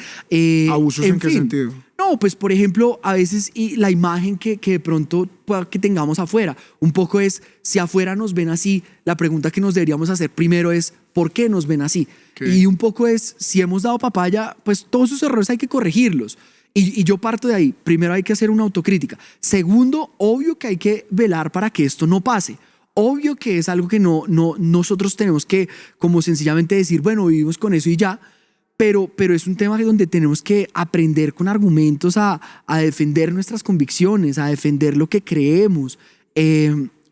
¿Abusos en qué sentido? No, pues por ejemplo, a veces y la imagen que de pronto pueda que tengamos afuera, un poco es, si afuera nos ven así, la pregunta que nos deberíamos hacer primero es, ¿por qué nos ven así? Ok. Y un poco es, si hemos dado papaya, pues todos esos errores hay que corregirlos. Y yo parto de ahí. Primero hay que hacer una autocrítica. Segundo, obvio que hay que velar para que esto no pase. Obvio que es algo que nosotros tenemos que como sencillamente decir, bueno, vivimos con eso y ya, pero es un tema donde tenemos que aprender con argumentos a defender nuestras convicciones, a defender lo que creemos.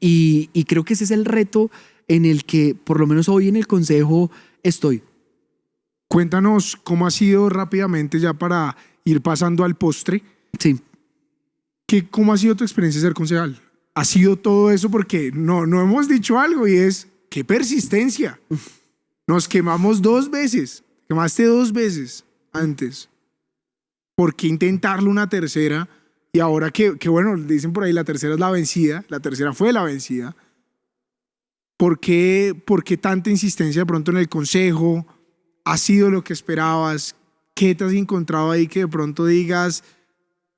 Y creo que ese es el reto en el que, por lo menos hoy en el Consejo, estoy. Cuéntanos cómo ha sido rápidamente ya para ir pasando al postre. Sí. ¿Cómo ha sido tu experiencia de ser concejal? ¿Ha sido todo eso? Porque no hemos dicho algo y es, ¡qué persistencia! Nos quemamos 2 veces. Quemaste 2 veces antes. ¿Por qué intentarlo una tercera? Y ahora que bueno, dicen por ahí, la tercera es la vencida. La tercera fue la vencida. ¿Por qué tanta insistencia de pronto en el consejo? ¿Ha sido lo que esperabas? ¿Qué te has encontrado ahí que de pronto digas,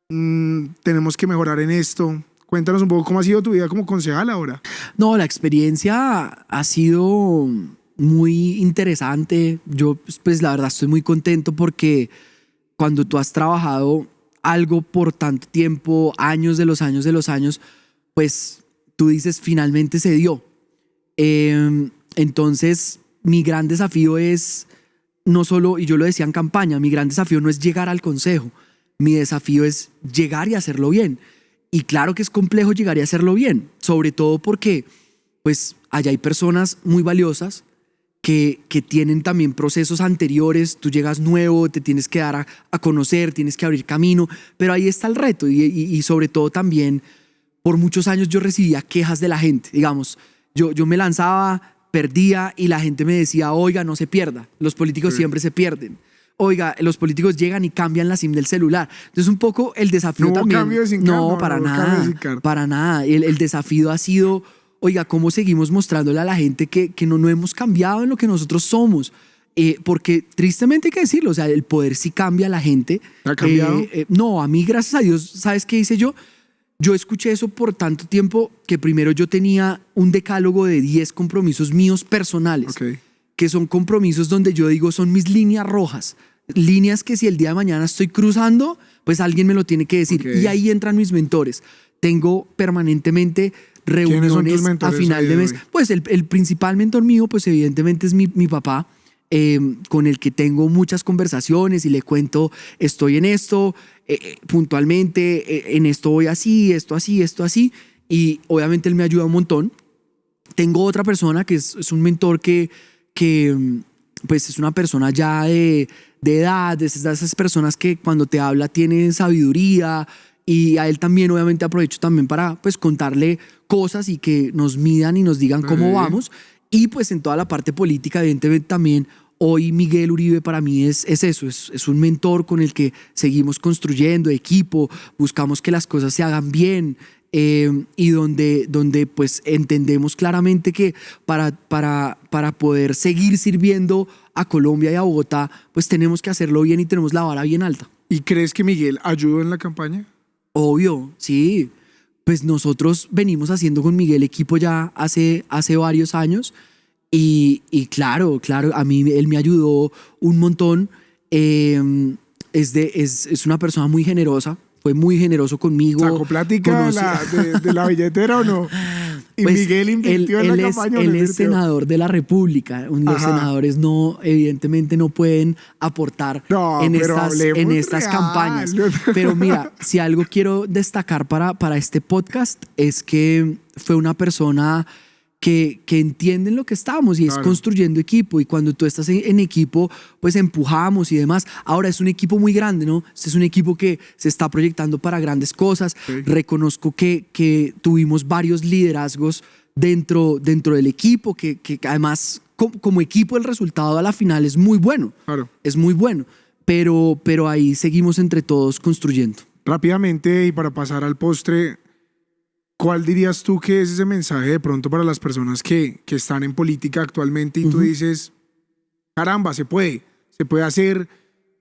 tenemos que mejorar en esto? Cuéntanos un poco cómo ha sido tu vida como concejal ahora. No, la experiencia ha sido muy interesante. Yo, pues la verdad, estoy muy contento porque cuando tú has trabajado algo por tanto tiempo, años de los años, pues tú dices, finalmente se dio. Entonces, mi gran desafío es, no solo, y yo lo decía en campaña, mi gran desafío no es llegar al consejo, mi desafío es llegar y hacerlo bien. Y claro que es complejo llegar y hacerlo bien, sobre todo porque pues allá hay personas muy valiosas que tienen también procesos anteriores, tú llegas nuevo, te tienes que dar a conocer, tienes que abrir camino, pero ahí está el reto y sobre todo también por muchos años yo recibía quejas de la gente, digamos, yo me lanzaba, perdía y la gente me decía, oiga, no se pierda, los políticos siempre se pierden. Oiga, los políticos llegan y cambian la SIM del celular. Entonces un poco el desafío No hubo también. cambio de SIM card, No, para hubo cambio de nada, SIM card. para nada. El desafío ha sido, oiga, ¿cómo seguimos mostrándole a la gente que no hemos cambiado en lo que nosotros somos? Porque tristemente hay que decirlo, o sea, el poder sí cambia a la gente. ¿Ha cambiado? No, a mí, gracias a Dios, ¿sabes qué hice yo? Yo escuché eso por tanto tiempo que primero yo tenía un decálogo de 10 compromisos míos personales, Ok. que son compromisos donde yo digo son mis líneas rojas, líneas que si el día de mañana estoy cruzando, pues alguien me lo tiene que decir. Ok. Y ahí entran mis mentores. Tengo permanentemente ¿Quiénes son tus reuniones a mentores final ahí de de mes. hoy? Pues el principal mentor mío, pues evidentemente es mi papá, con el que tengo muchas conversaciones y le cuento, estoy en esto, puntualmente, en esto voy así, esto así, esto así. Y obviamente él me ayuda un montón. Tengo otra persona que es un mentor que pues es una persona ya de edad, de esas personas que cuando te habla tienen sabiduría, y a él también obviamente aprovecho también para pues contarle cosas y que nos midan y nos digan cómo vamos. Y pues en toda la parte política evidentemente también hoy Miguel Uribe para mí es eso, es un mentor con el que seguimos construyendo equipo, buscamos que las cosas se hagan bien. Y donde pues entendemos claramente que para poder seguir sirviendo a Colombia y a Bogotá, pues tenemos que hacerlo bien y tenemos la vara bien alta. ¿Y crees que Miguel ayudó en la campaña? Obvio, sí. Pues nosotros venimos haciendo con Miguel equipo ya hace varios años y claro, a mí él me ayudó un montón. Es una persona muy generosa. Fue muy generoso conmigo. ¿Sacó plática de la billetera o no? Y pues Miguel invirtió en la campaña. Él es senador de la República. Los senadores evidentemente no pueden aportar en estas campañas. Pero mira, si algo quiero destacar para este podcast es que fue una persona que entienden lo que estamos y es Claro. construyendo equipo. Y cuando tú estás en equipo, pues empujamos y demás. Ahora es un equipo muy grande, ¿no? Este es un equipo que se está proyectando para grandes cosas. Sí. Reconozco que tuvimos varios liderazgos dentro del equipo, que además como equipo el resultado a la final es muy bueno. Claro. Es muy bueno. Pero ahí seguimos entre todos construyendo. Rápidamente, y para pasar al postre, ¿cuál dirías tú que es ese mensaje de pronto para las personas que están en política actualmente y tú dices, caramba, se puede hacer,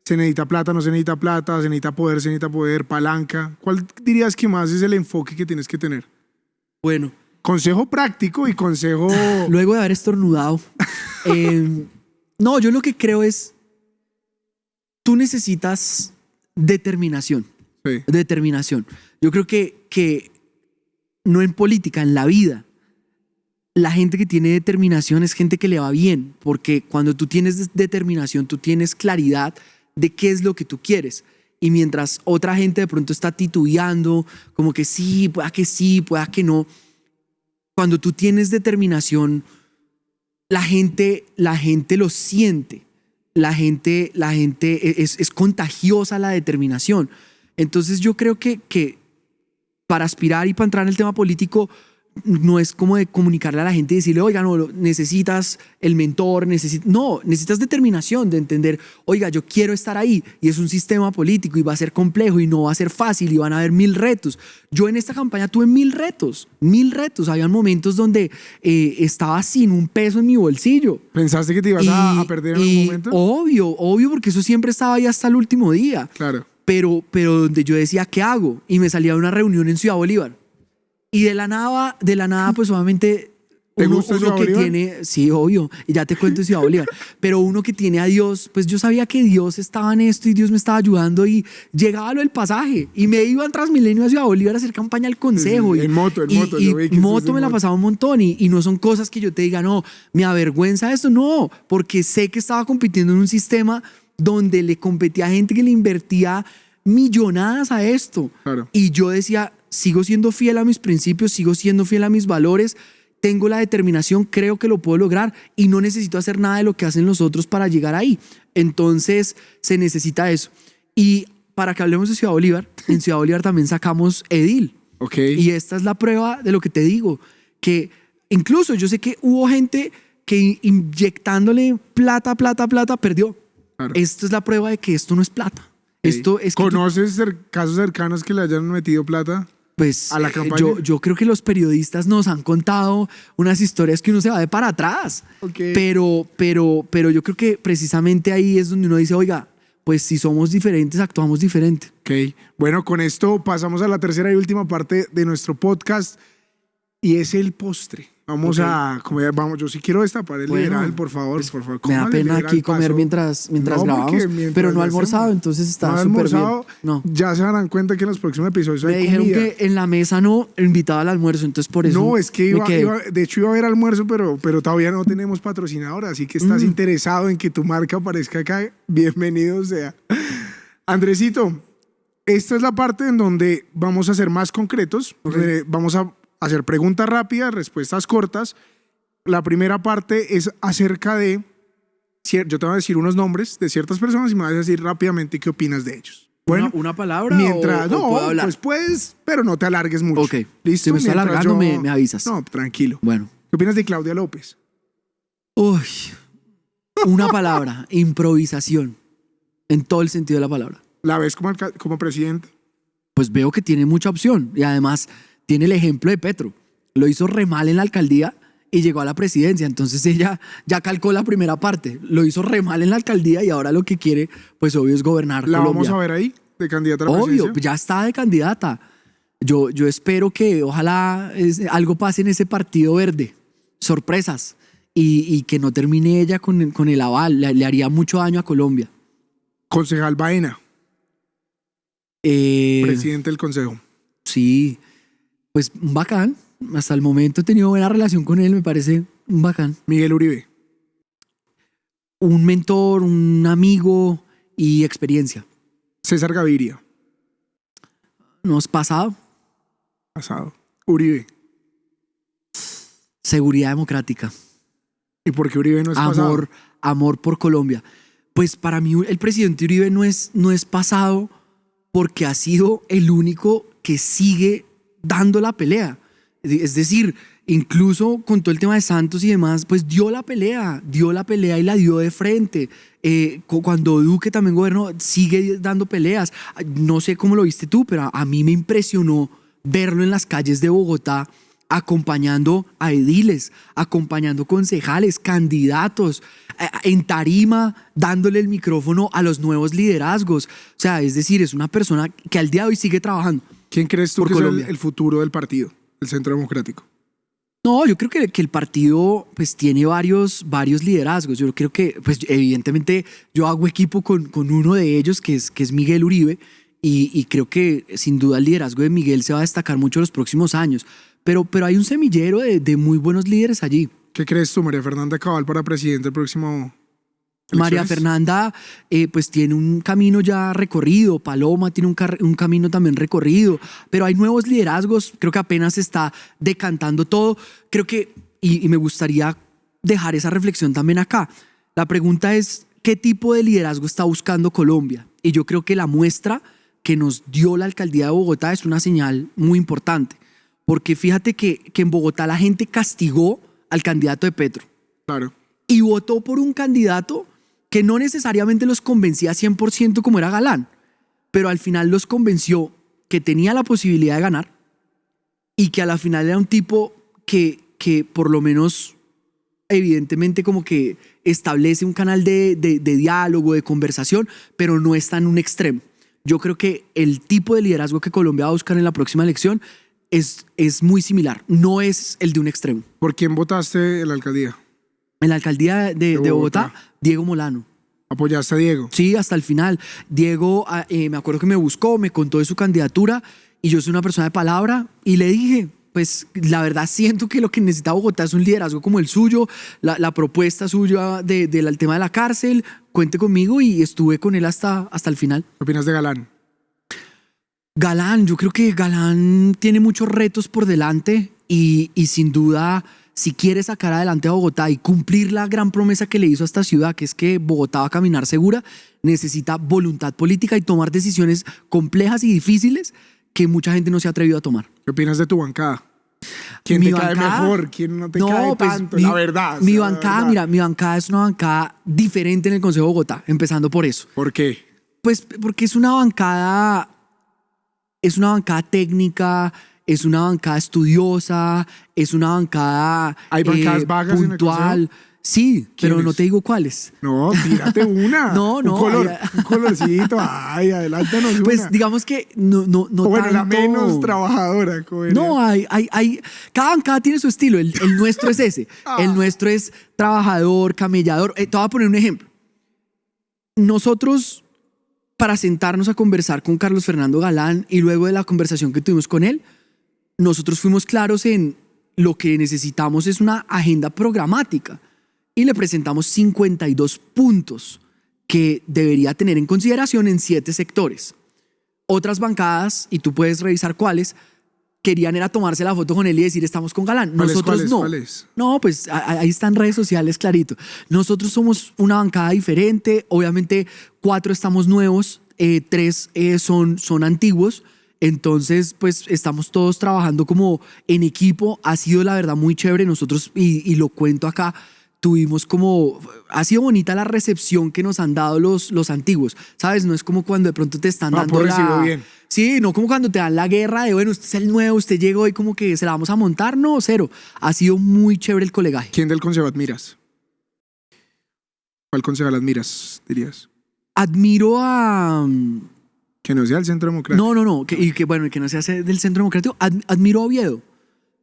se necesita plata, no se necesita plata, se necesita poder, palanca? ¿Cuál dirías que más es el enfoque que tienes que tener? Bueno, Consejo práctico y consejo... luego de haber estornudado, no, yo lo que creo es, tú necesitas determinación. Sí, Determinación. Yo creo que no en política, en la vida, la gente que tiene determinación es gente que le va bien, porque cuando tú tienes determinación, tú tienes claridad de qué es lo que tú quieres. Y mientras otra gente de pronto está titubeando, como que sí, pueda que no, cuando tú tienes determinación, la gente lo siente. La gente es contagiosa la determinación. Entonces yo creo que para aspirar y para entrar en el tema político no es como de comunicarle a la gente y decirle, oiga, no, necesitas el mentor, no, necesitas determinación de entender, oiga, yo quiero estar ahí y es un sistema político y va a ser complejo y no va a ser fácil y van a haber 1000 retos. Yo en esta campaña tuve 1000 retos, 1000 retos. Habían momentos donde estaba sin un peso en mi bolsillo. ¿pensaste que te ibas a perder en algún momento? Obvio, porque eso siempre estaba ahí hasta el último día. Claro. Pero donde yo decía, ¿qué hago? Y me salía de una reunión en Ciudad Bolívar. Y de la nada, pues obviamente ¿Te uno gusta Ciudad que Bolívar? tiene, sí, obvio, y ya te cuento Ciudad Bolívar, pero uno que tiene a Dios, pues yo sabía que Dios estaba en esto y Dios me estaba ayudando y llegaba lo del pasaje y me iba en Transmilenio a Ciudad Bolívar a hacer campaña al consejo. Sí, sí, en moto, yo vi que Y estás moto en me la moto. pasaba un montón y no son cosas que yo te diga, no, me avergüenza esto, no, porque sé que estaba compitiendo en un sistema donde le competía a gente que le invertía millonadas a esto. Claro. Y yo decía, sigo siendo fiel a mis principios, sigo siendo fiel a mis valores, tengo la determinación, creo que lo puedo lograr y no necesito hacer nada de lo que hacen los otros para llegar ahí. Entonces se necesita eso. Y para que hablemos de Ciudad Bolívar, en Ciudad Bolívar también sacamos edil. Ok. Y esta es la prueba de lo que te digo, que incluso yo sé que hubo gente que inyectándole plata, perdió. Claro. Esto es la prueba de que esto no es plata. Esto es que tú- ¿Conoces casos cercanos que le hayan metido plata? Pues a la campaña? yo creo que los periodistas nos han contado unas historias que uno se va de para atrás. Ok. Pero yo creo que precisamente ahí es donde uno dice, oiga, pues si somos diferentes, actuamos diferente. Ok. Bueno, con esto pasamos a la tercera y última parte de nuestro podcast y es el postre. Vamos Ok. a comer, vamos, yo sí quiero destapar el Bueno, liberal, por favor. Me da cómale pena liberal, aquí comer paso. mientras No, porque grabamos, mientras pero no lo almorzado, hacemos. entonces No está he súper bien. almorzado, No. ya se darán cuenta que en los próximos episodios Me hay dijeron comida. que en la mesa no invitaba al almuerzo, entonces por eso No, es que me quedé. de hecho iba a haber almuerzo, pero todavía no tenemos patrocinador, así que estás interesado en que tu marca aparezca acá, bienvenido sea. Andresito, esta es la parte en donde vamos a ser más concretos, vamos a hacer preguntas rápidas, respuestas cortas. La primera parte es acerca de, yo te voy a decir unos nombres de ciertas personas y me vas a decir rápidamente qué opinas de ellos. Bueno, ¿Una palabra mientras, o puedo hablar? pues puedes, pero no te alargues mucho. Ok. ¿Listo? Si me estoy Mientras alargando, me avisas. No, tranquilo. Bueno. ¿Qué opinas de Claudia López? Uy, una palabra, improvisación, en todo el sentido de la palabra. ¿La ves como presidente? Pues veo que tiene mucha opción y además tiene el ejemplo de Petro. Lo hizo re mal en la alcaldía y llegó a la presidencia. Entonces ella ya calcó la primera parte. Lo hizo re mal en la alcaldía y ahora lo que quiere, pues obvio, es gobernar ¿La Colombia. vamos a ver ahí, de candidata a la Obvio, presidencia? ya está de candidata. Yo espero que ojalá algo pase en ese partido verde. Sorpresas. Y que no termine ella con el aval. Le haría mucho daño a Colombia. Concejal Baena, Eh, presidente del consejo. Sí, pues un bacán. Hasta el momento he tenido buena relación con él, me parece un bacán. Miguel Uribe, Un mentor, un amigo y experiencia. César Gaviria, ¿No has pasado? pasado. Uribe, Seguridad democrática. ¿Y por qué Uribe no es pasado? Amor por Colombia. Pues para mí el presidente Uribe no es pasado porque ha sido el único que sigue dando la pelea. Es decir, incluso con todo el tema de Santos y demás, pues dio la pelea y la dio de frente. Cuando Duque también gobernó, sigue dando peleas. No sé cómo lo viste tú, pero a mí me impresionó verlo en las calles de Bogotá, acompañando a ediles, acompañando concejales, candidatos, en tarima, dándole el micrófono a los nuevos liderazgos. O sea, es decir, es una persona que al día de hoy sigue trabajando. ¿Quién crees tú por que Colombia. es el futuro del partido, el Centro Democrático? No, yo creo que el partido pues tiene varios liderazgos. Yo creo que, pues evidentemente yo hago equipo con uno de ellos, que es Miguel Uribe, y creo que sin duda el liderazgo de Miguel se va a destacar mucho en los próximos años. Pero hay un semillero de muy buenos líderes allí. ¿Qué crees tú, María Fernanda Cabal, para presidente el próximo María elecciones? Fernanda pues tiene un camino ya recorrido, Paloma tiene un camino también recorrido, pero hay nuevos liderazgos, creo que apenas se está decantando todo. Creo que, y me gustaría dejar esa reflexión también acá, la pregunta es, ¿qué tipo de liderazgo está buscando Colombia? Y yo creo que la muestra que nos dio la alcaldía de Bogotá es una señal muy importante, porque fíjate que en Bogotá la gente castigó al candidato de Petro. Claro. Y votó por un candidato que no necesariamente los convencía 100% como era Galán, pero al final los convenció que tenía la posibilidad de ganar y que a la final era un tipo que por lo menos evidentemente como que establece un canal de diálogo, de conversación, pero no está en un extremo. Yo creo que el tipo de liderazgo que Colombia va a buscar en la próxima elección es muy similar, no es el de un extremo. ¿Por quién votaste en la alcaldía? En la alcaldía de Bogotá, Diego Molano. ¿Apoyaste a Diego? Sí, hasta el final. Diego, me acuerdo que me buscó, me contó de su candidatura y yo soy una persona de palabra y le dije, pues la verdad siento que lo que necesita Bogotá es un liderazgo como el suyo, la propuesta suya del tema de la cárcel, cuente conmigo y estuve con él hasta el final. ¿Qué opinas de Galán? Galán, yo creo que Galán tiene muchos retos por delante y sin duda, si quiere sacar adelante a Bogotá y cumplir la gran promesa que le hizo a esta ciudad, que es que Bogotá va a caminar segura, necesita voluntad política y tomar decisiones complejas y difíciles que mucha gente no se ha atrevido a tomar. ¿Qué opinas de tu bancada? ¿Quién Mi te cae bancada, mejor? ¿Quién no te cae pues, tanto? La verdad. Mi la bancada, verdad. mira, mi bancada es una bancada diferente en el Consejo de Bogotá, empezando por eso. ¿Por qué? Pues porque es una bancada técnica, es una bancada estudiosa, es una bancada ¿Hay bancadas vagas en el puntual. consejo? Sí, pero ¿Quiénes? no te digo cuáles. No, tírate una. No, no, Un colorcito. Ay, adelántanos Pues una. digamos que no Bueno, la tanto. menos trabajadora. No, cada bancada tiene su estilo. El nuestro es ese. El nuestro es trabajador, camellador. Te voy a poner un ejemplo. Nosotros, para sentarnos a conversar con Carlos Fernando Galán y luego de la conversación que tuvimos con él, nosotros fuimos claros en lo que necesitamos es una agenda programática y le presentamos 52 puntos que debería tener en consideración en 7 sectores. Otras bancadas, y tú puedes revisar cuáles, querían era tomarse la foto con él y decir estamos con Galán. Nosotros no. ¿Cuáles? No, pues ahí están redes sociales clarito. Nosotros somos una bancada diferente. Obviamente 4 estamos nuevos, 3 son antiguos. Entonces, pues estamos todos trabajando como en equipo. Ha sido la verdad muy chévere. Nosotros, y lo cuento acá, tuvimos como, ha sido bonita la recepción que nos han dado los antiguos, ¿sabes? No es como cuando de pronto te están dando recibo bien. Sí, no como cuando te dan la guerra de, bueno, usted es el nuevo, usted llegó y como que se la vamos a montar, no, cero. Ha sido muy chévere el colegaje. ¿Quién del consejo admiras? ¿Cuál concejal admiras, dirías? Admiro a... Que no sea el Centro Democrático. No, que no se hace del Centro Democrático. Admiro a Oviedo,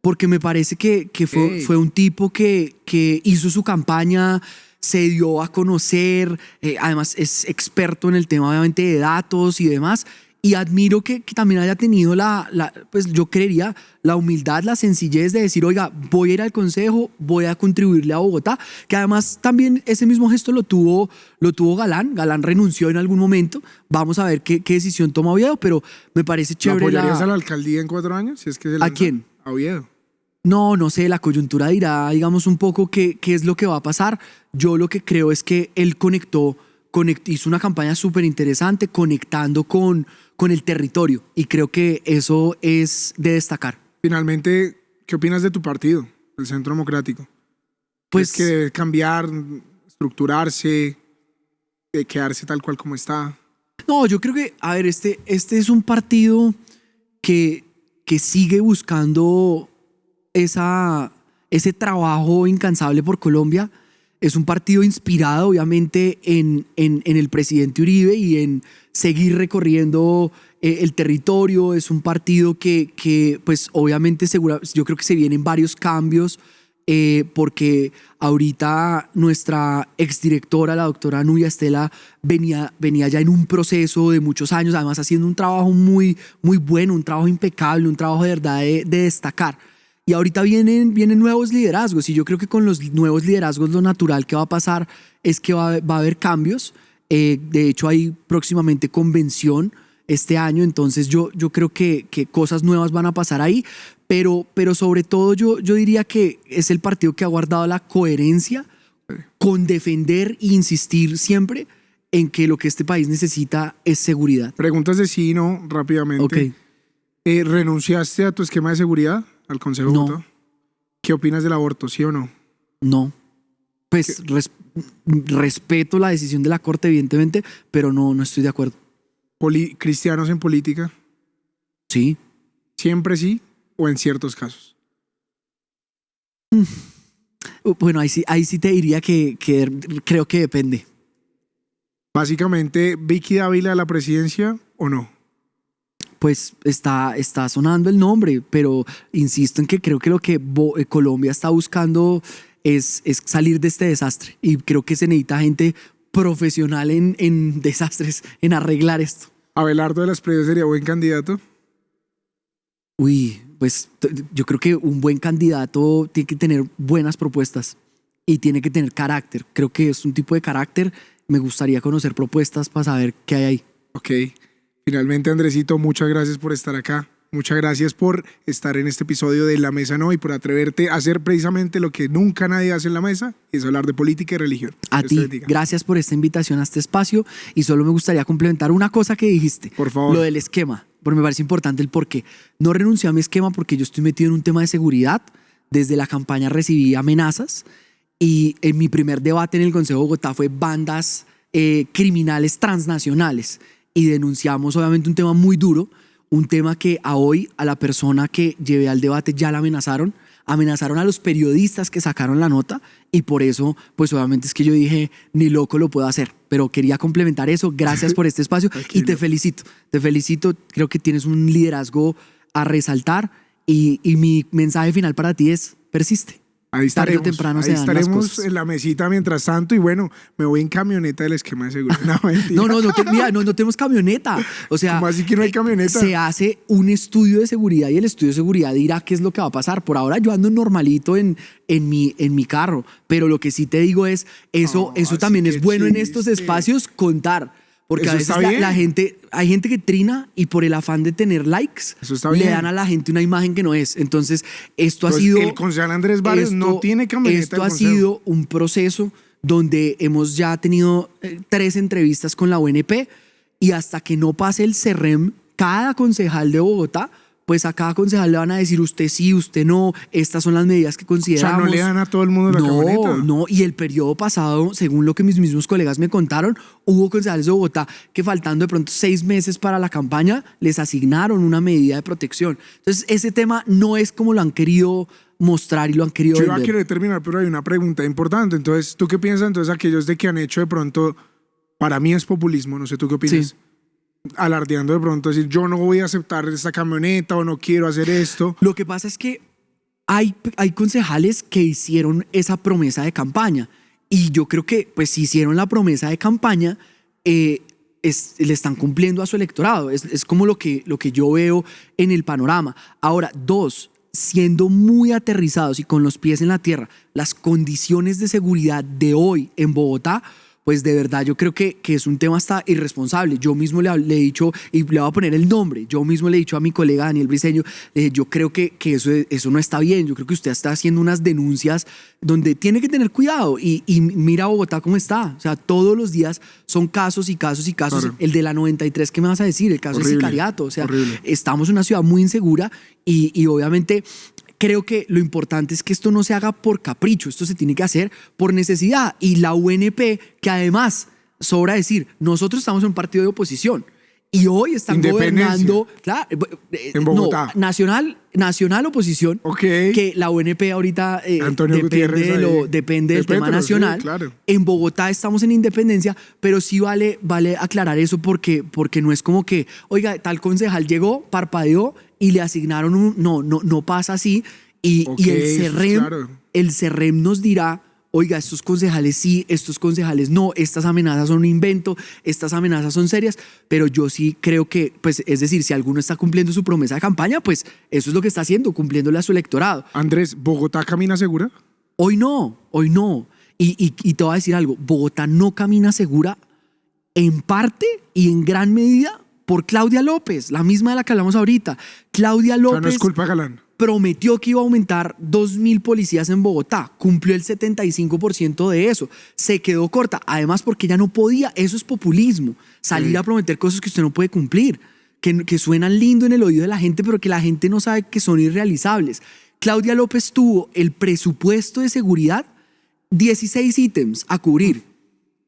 porque me parece que fue un tipo que hizo su campaña, se dio a conocer, además es experto en el tema obviamente de datos y demás, y admiro que también haya tenido pues yo creería, la humildad, la sencillez de decir, oiga, voy a ir al consejo, voy a contribuirle a Bogotá, que además también ese mismo gesto lo tuvo Galán. Galán renunció en algún momento, vamos a ver qué decisión toma Oviedo, pero me parece ¿Lo chévere. apoyarías a la alcaldía en 4 años? Si es que se ¿A lanza? quién? A Oviedo. No sé, la coyuntura dirá, digamos, un poco qué es lo que va a pasar. Yo lo que creo es que él hizo una campaña súper interesante conectando con el territorio y creo que eso es de destacar. Finalmente, ¿qué opinas de tu partido, el Centro Democrático? Pues ¿Crees que debe cambiar, estructurarse, quedarse tal cual como está? no, yo creo que, a ver, este es un partido que sigue buscando ese trabajo incansable por Colombia. Es un partido inspirado, obviamente, en el presidente Uribe y en seguir recorriendo el territorio. Es un partido que pues, obviamente, yo creo que se vienen varios cambios, porque ahorita nuestra exdirectora, la doctora Nubia Estela, venía ya en un proceso de muchos años, además haciendo un trabajo muy, muy bueno, un trabajo impecable, un trabajo de verdad de destacar. Y ahorita vienen nuevos liderazgos y yo creo que con los nuevos liderazgos lo natural que va a pasar es que va a haber cambios. De hecho, hay próximamente convención este año, entonces yo creo que cosas nuevas van a pasar ahí, pero sobre todo yo diría que es el partido que ha guardado la coherencia con defender e insistir siempre en que lo que este país necesita es seguridad. Preguntas de sí y no, rápidamente. Ok. ¿Renunciaste a tu esquema de seguridad al Consejo de No. Bogotá? ¿Qué opinas del aborto, sí o no? No. Pues respeto la decisión de la Corte, evidentemente, pero no estoy de acuerdo. ¿Cristianos en política? Sí. ¿Siempre sí o en ciertos casos? Bueno, ahí sí te diría que creo que depende. Básicamente, ¿Vicky Dávila a la presidencia o no? Pues está sonando el nombre, pero insisto en que creo que lo que Colombia está buscando es salir de este desastre y creo que se necesita gente profesional en desastres, en arreglar esto. ¿Abelardo de las Predios sería buen candidato? Uy, pues yo creo que un buen candidato tiene que tener buenas propuestas y tiene que tener carácter. Creo que es un tipo de carácter. Me gustaría conocer propuestas para saber qué hay ahí. Ok. Finalmente, Andresito, muchas gracias por estar acá. Muchas gracias por estar en este episodio de La Mesa No y por atreverte a hacer precisamente lo que nunca nadie hace en la mesa, y es hablar de política y religión. A Dios te ti, bendiga. gracias por esta invitación a este espacio y solo me gustaría complementar una cosa que dijiste. Por favor. Lo del esquema, porque me parece importante el por qué. No renuncié a mi esquema porque yo estoy metido en un tema de seguridad. Desde la campaña recibí amenazas y en mi primer debate en el Consejo de Bogotá fue bandas criminales transnacionales y denunciamos obviamente un tema muy duro, un tema que a la persona que llevé al debate ya la amenazaron a los periodistas que sacaron la nota y por eso pues obviamente es que yo dije ni loco lo puedo hacer, pero quería complementar eso. Gracias por este espacio y te felicito, creo que tienes un liderazgo a resaltar y mi mensaje final para ti es persiste. Ahí Tarde o estaremos, temprano ahí se dan las estaremos cosas. en la mesita mientras tanto y bueno, me voy en camioneta del esquema de seguridad. No, mentira. Mira, no tenemos camioneta. O sea, ¿Cómo así que no hay camioneta? Se hace un estudio de seguridad y el estudio de seguridad dirá qué es lo que va a pasar. Por ahora yo ando normalito en mi carro, pero lo que sí te digo es, eso sí, también es qué bueno en estos chiste. espacios contar. Porque a Eso veces está bien. la gente, hay gente que trina y por el afán de tener likes, Eso está le bien. dan a la gente una imagen que no es. Entonces, esto ha Pues sido... el concejal Andrés Barrios no tiene camioneta Esto del ha consejo. sido un proceso donde hemos ya tenido 3 entrevistas con la UNP y hasta que no pase el CERREM, cada concejal de Bogotá, pues a cada concejal le van a decir usted sí, usted no, estas son las medidas que O sea, consideramos. no le dan a todo el mundo la camioneta. No, y el periodo pasado, según lo que mis mismos colegas me contaron, hubo concejales de Bogotá que faltando de pronto 6 meses para la campaña, les asignaron una medida de protección. Entonces, ese tema no es como lo han querido mostrar y lo han querido Yo iba a vender. querer terminar, pero hay una pregunta importante. Entonces, ¿tú qué piensas? Entonces, aquellos de que han hecho de pronto, para mí es populismo, no sé tú qué opinas, Sí. alardeando de pronto, decir yo no voy a aceptar esta camioneta o no quiero hacer esto. Lo que pasa es que hay concejales que hicieron esa promesa de campaña y yo creo que pues si hicieron la promesa de campaña le están cumpliendo a su electorado. Es como lo que yo veo en el panorama. Ahora, 2, siendo muy aterrizados y con los pies en la tierra, las condiciones de seguridad de hoy en Bogotá, pues de verdad yo creo que es un tema hasta irresponsable. Yo mismo le he dicho, y le voy a poner el nombre, yo mismo le he dicho a mi colega Daniel Briceño, yo creo que eso no está bien, yo creo que usted está haciendo unas denuncias donde tiene que tener cuidado y mira Bogotá cómo está, o sea, todos los días son casos y casos y casos. Claro. El de la 93, ¿qué me vas a decir? El caso de Horrible, sicariato, o sea, horrible. estamos en una ciudad muy insegura y obviamente creo que lo importante es que esto no se haga por capricho, esto se tiene que hacer por necesidad. Y la UNP, que además, sobra decir, nosotros estamos en un partido de oposición y hoy están Independencia. gobernando, claro, En Bogotá. no, nacional oposición, Ok. que la UNP ahorita Antonio Gutiérrez ahí. depende del De tema Petro, sí, nacional. claro. En Bogotá estamos en independencia, pero sí vale aclarar eso porque no es como que, oiga, tal concejal llegó, parpadeó y le asignaron no pasa así. Y Ok, el eso es CERREM, claro. el CERREM nos dirá, oiga, estos concejales sí, estos concejales no, estas amenazas son un invento, estas amenazas son serias, pero yo sí creo que, pues, es decir, si alguno está cumpliendo su promesa de campaña, pues eso es lo que está haciendo, cumpliéndole a su electorado. Andrés, ¿Bogotá camina segura? Hoy no, hoy no. Y te voy a decir algo, Bogotá no camina segura en parte y en gran medida por Claudia López, la misma de la que hablamos ahorita. Claudia O sea, López no es culpa de Galán. prometió que iba a aumentar 2.000 policías en Bogotá, cumplió el 75% de eso, se quedó corta, además porque ella no podía, eso es populismo, salir Sí. a prometer cosas que usted no puede cumplir, que suenan lindo en el oído de la gente, pero que la gente no sabe que son irrealizables. Claudia López tuvo el presupuesto de seguridad, 16 ítems a cubrir,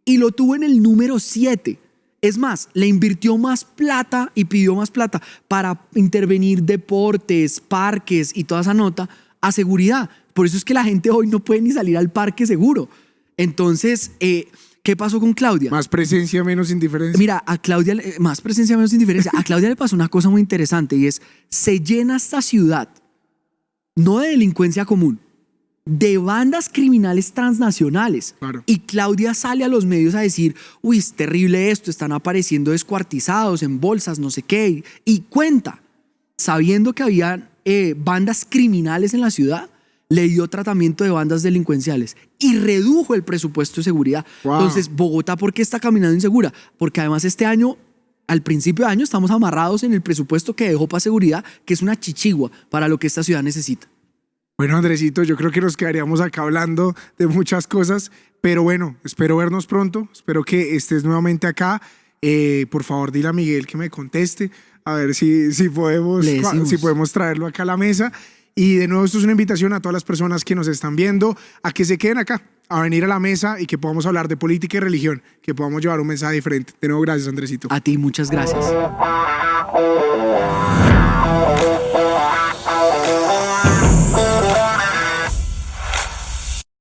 y lo tuvo en el número 7. Es más, le invirtió más plata y pidió más plata para intervenir deportes, parques y toda esa nota a seguridad. Por eso es que la gente hoy no puede ni salir al parque seguro. Entonces, ¿qué pasó con Claudia? Más presencia, menos indiferencia. Mira, a Claudia, más presencia, menos indiferencia. A Claudia le pasó una cosa muy interesante y es, se llena esta ciudad, no de delincuencia común, de bandas criminales transnacionales. Claro. Y Claudia sale a los medios a decir, uy, es terrible esto, están apareciendo descuartizados en bolsas, no sé qué. Y cuenta, sabiendo que había bandas criminales en la ciudad, le dio tratamiento de bandas delincuenciales y redujo el presupuesto de seguridad. Wow. Entonces, Bogotá, ¿por qué está caminando insegura? Porque además este año, al principio de año, estamos amarrados en el presupuesto que dejó para seguridad, que es una chichigua para lo que esta ciudad necesita. Bueno, Andresito, yo creo que nos quedaríamos acá hablando de muchas cosas, pero bueno, espero vernos pronto, espero que estés nuevamente acá. Por favor, dile a Miguel que me conteste, a ver si Le decimos. podemos traerlo acá a la mesa. Y de nuevo, esto es una invitación a todas las personas que nos están viendo a que se queden acá, a venir a la mesa y que podamos hablar de política y religión, que podamos llevar un mensaje diferente. De nuevo, gracias, Andresito. A ti, muchas gracias.